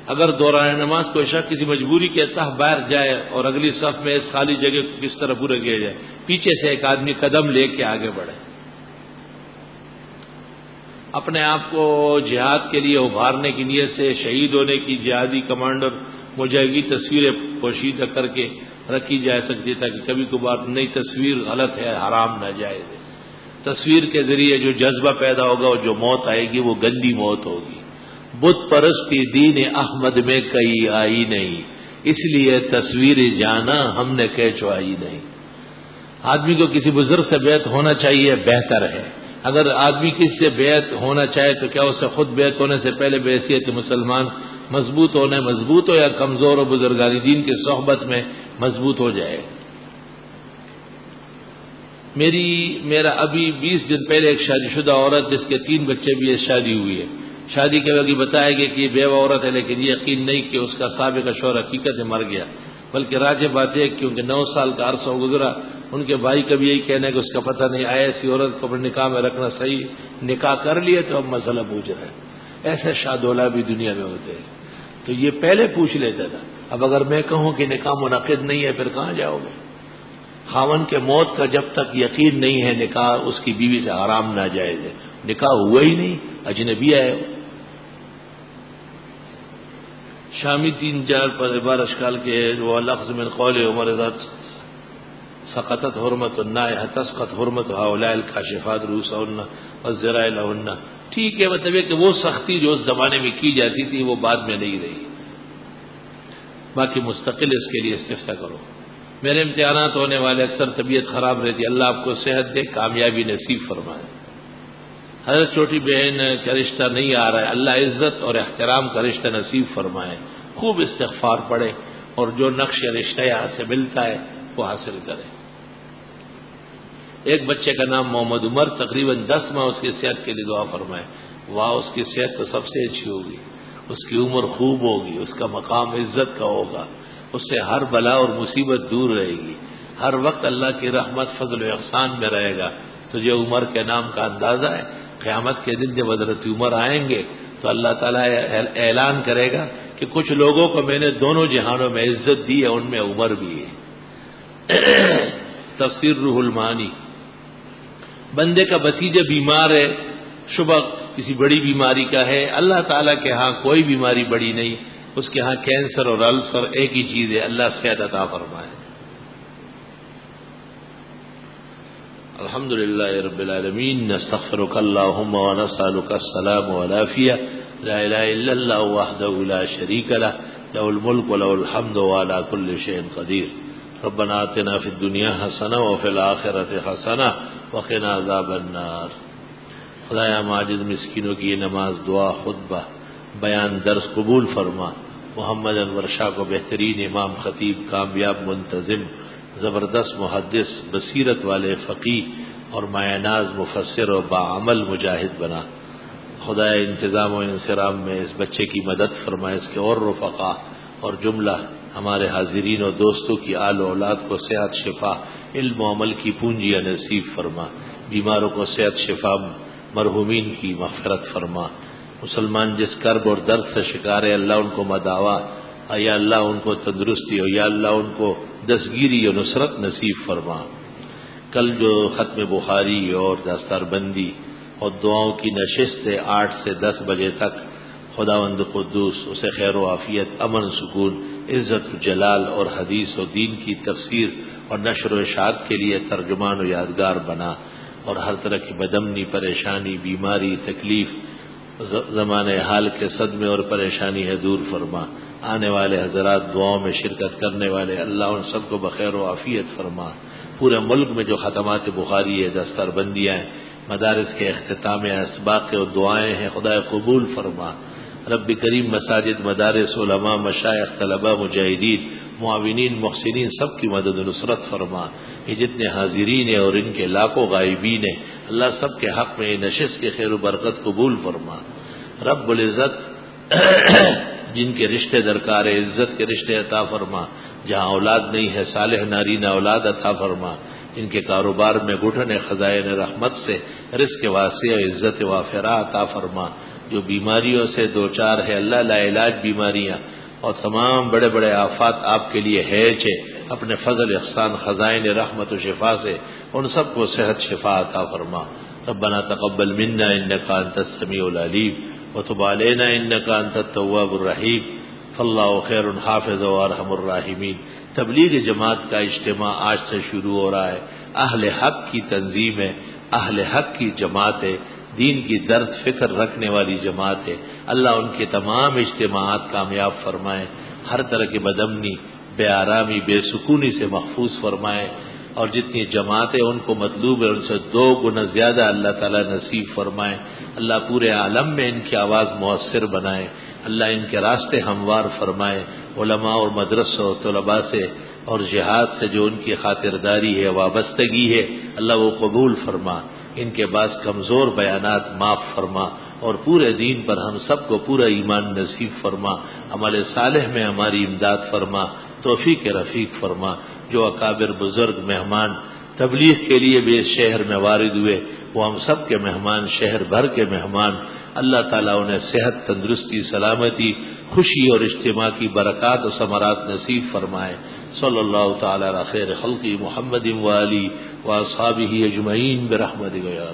اگر دوران نماز کوئی شخص کسی مجبوری کے تحت باہر جائے اور اگلی صف میں اس خالی جگہ کو کس طرح پورا کیا جائے؟ پیچھے سے ایک آدمی قدم لے کے آگے بڑھے. اپنے آپ کو جہاد کے لیے ابھارنے کی نیت سے شہید ہونے کی جہادی کمانڈر مجاہدی تصویریں پوشیدہ کر کے رکھی جا سکتی، تاکہ کبھی کبھار نئی تصویر غلط ہے، حرام ناجائز ہے. تصویر کے ذریعے جو جذبہ پیدا ہوگا اور جو موت آئے گی وہ گندی موت ہوگی. بت پرستی دین احمد میں کہیں آئی نہیں، اس لیے تصویر جانا ہم نے کھینچوائی نہیں. آدمی کو کسی بزرگ سے بیعت ہونا چاہیے، بہتر ہے. اگر آدمی کسی سے بیعت ہونا چاہے تو کیا اسے خود بیعت ہونے سے پہلے بحیثیت مسلمان مضبوط ہونا مضبوط ہو، یا کمزور و بزرگان دین کی صحبت میں مضبوط ہو جائے؟ میرا ابھی 20 دن پہلے ایک شادی شدہ عورت جس کے 3 بچے بھی ہے شادی ہوئی ہے. شادی کے وقت بتایا گیا کہ یہ بیوہ عورت ہے، لیکن یہ یقین نہیں کہ اس کا سابقہ شوہر حقیقت میں مر گیا، بلکہ راجع بات ہے کیونکہ 9 سال کا عرصہ گزرا. ان کے بھائی کا بھی یہی کہنا ہے کہ اس کا پتہ نہیں آیا، ایسی عورت کو اپنے نکاح میں رکھنا صحیح، نکاح کر لیا تو اب مسئلہ پوچھ رہا ہے. ایسے شادولہ بھی دنیا میں ہوتے ہیں، تو یہ پہلے پوچھ لیتا تھا. اب اگر میں کہوں کہ نکاح منعقد نہیں ہے پھر کہاں جاؤ گے؟ خاوند کے موت کا جب تک یقین نہیں ہے نکاح اس کی بیوی سے حرام ناجائز ہے. نکاح ہوا ہی نہیں، اجنبی آئے ہو. شامی 3-4 پر بار اشکال کے وہ لفظ من قول عمر ذات سقطت حرمت النائح تسقط حرمت هؤلاء الکاشفات رؤوسهن والذراع لهن. ٹھیک ہے، مطلب کہ وہ سختی جو اس زمانے میں کی جاتی تھی وہ بعد میں نہیں رہی. باقی مستقل اس کے لیے استفتاء کرو. میرے امتحانات ہونے والے اکثر طبیعت خراب رہتی، اللہ آپ کو صحت دے، کامیابی نصیب فرمائے. حضرت چھوٹی بہن کا رشتہ نہیں آ رہا ہے، اللہ عزت اور احترام کا رشتہ نصیب فرمائے. خوب استغفار پڑھے اور جو نقش رشتہ یہاں سے ملتا ہے وہ حاصل کرے. ایک بچے کا نام محمد عمر، تقریباً 10 ماہ اس کی صحت کے لیے دعا فرمائے. واہ، اس کی صحت تو سب سے اچھی ہوگی، اس کی عمر خوب ہوگی، اس کا مقام عزت کا ہوگا، اس سے ہر بلا اور مصیبت دور رہے گی، ہر وقت اللہ کی رحمت فضل و احسان میں رہے گا. تجھے عمر کے نام کا اندازہ ہے؟ قیامت کے دن جب حضرت عمر آئیں گے تو اللہ تعالیٰ اعلان کرے گا کہ کچھ لوگوں کو میں نے دونوں جہانوں میں عزت دی ہے، ان میں عمر بھی ہے. تفسیر روح المعانی. بندے کا بھتیجا بیمار ہے، شبہ کسی بڑی بیماری کا ہے. اللہ تعالیٰ کے ہاں کوئی بیماری بڑی نہیں، اس کے ہاں کینسر اور السر ایک ہی چیز ہے. اللہ صحت عطا فرمائے. الحمدللہ رب العالمین. نستغفرک اللہم ونسألک السلام والعافیہ. لا الہ الا اللہ وحدہ لا شریک لہ، لہ الملک ولہ الحمد وعلی کل شیء قدیر. ربنا آتنا فی الدنیا حسنہ وفی الآخرۃ حسنہ وقنا عذاب النار. خدایا معجز مسکینوں کی یہ نماز، دعا، خطبہ، بیان، درس قبول فرما. محمد انور شاہ کو بہترین امام، خطیب، کامیاب منتظم، زبردست محدث، بصیرت والے فقیہ اور مایہ ناز مفسر و باعمل مجاہد بنا. خدایا انتظام و انصرام میں اس بچے کی مدد فرما. اس کے اور رفقا اور جملہ ہمارے حاضرین و دوستوں کی آل و اولاد کو صحت، شفا، علم و عمل کی پونجیاں نصیب فرما. بیماروں کو صحت، شفا، مرحومین کی مغفرت فرما. مسلمان جس کرب اور درد سے شکار ہے اللہ ان کو مداوا، یا اللہ ان کو تندرستی ہو، یا اللہ ان کو دستگیری و نصرت نصیب فرما. کل جو ختم بخاری اور دستار بندی اور دعاؤں کی نشست ہے 8 سے 10 بجے تک، خداوند قدوس اسے خیر و عافیت، امن، سکون، عزت و جلال اور حدیث و دین کی تفسیر اور نشر و اشاعت کے لیے ترجمان و یادگار بنا. اور ہر طرح کی بدامنی، پریشانی، بیماری، تکلیف، زمانے حال کے صدمے اور پریشانی ہے دور فرما. آنے والے حضرات، دعاؤں میں شرکت کرنے والے، اللہ ان سب کو بخیر و عافیت فرما. پورے ملک میں جو ختمات بخاری ہے، دستار بندیاں ہیں، مدارس کے اختتام، اسباق و دعائیں ہیں، خدا قبول فرما. رب کریم مساجد، مدارس، علماء، مشائخ، طلباء، مجاہدین، معاونین، محسنین سب کی مدد و نصرت فرما. یہ جتنے حاضرین ہیں اور ان کے لاکھوں غائبین ہیں، اللہ سب کے حق میں نشست کے خیر و برکت قبول فرما. رب العزت جن کے رشتے درکار ہے، عزت کے رشتے عطا فرما. جہاں اولاد نہیں ہے، صالح نارینہ اولاد عطا فرما. ان کے کاروبار میں گھٹن خزائن رحمت سے رزق واسع و عزت وافرہ عطا فرما. جو بیماریوں سے دوچار ہے اللہ، لا علاج بیماریاں اور تمام بڑے بڑے آفات آپ کے لیے ہیج ہے، اپنے فضل، احسان، خزائن رحمت و شفا سے ان سب کو صحت، شفا عطا فرما. ربنا تقبل منا انك انت السميع العليم وتب علينا انك انت التواب الرحيم. فاللہ خیر حافظ وارحم الراحمین. تبلیغ جماعت کا اجتماع آج سے شروع ہو رہا ہے. اہل حق کی تنظیم ہے، اہل حق کی جماعت ہے، دین کی درد فکر رکھنے والی جماعت ہے. اللہ ان کے تمام اجتماعات کامیاب فرمائے. ہر طرح کی بدامنی، بے آرامی، بے سکونی سے محفوظ فرمائے. اور جتنی جماعتیں ان کو مطلوب ہے ان سے 2 گنا زیادہ اللہ تعالیٰ نصیب فرمائے. اللہ پورے عالم میں ان کی آواز مؤثر بنائے. اللہ ان کے راستے ہموار فرمائے. علماء اور مدرسوں اور طلباء سے اور جہاد سے جو ان کی خاطرداری ہے، وابستگی ہے، اللہ وہ قبول فرما. ان کے بعض کمزور بیانات معاف فرما اور پورے دین پر ہم سب کو پورا ایمان نصیب فرما. عمل صالح میں ہماری امداد فرما، توفیق رفیق فرما. جو اکابر بزرگ مہمان تبلیغ کے لیے بھی اس شہر میں وارد ہوئے وہ ہم سب کے مہمان، شہر بھر کے مہمان. اللہ تعالیٰ انہیں صحت، تندرستی، سلامتی، خوشی اور اجتماع کی برکات و ثمرات نصیب فرمائے. صلی اللہ تعالی علی خیر خلقی محمد و آلہ و اصحابہ اجمعین برحمتک یا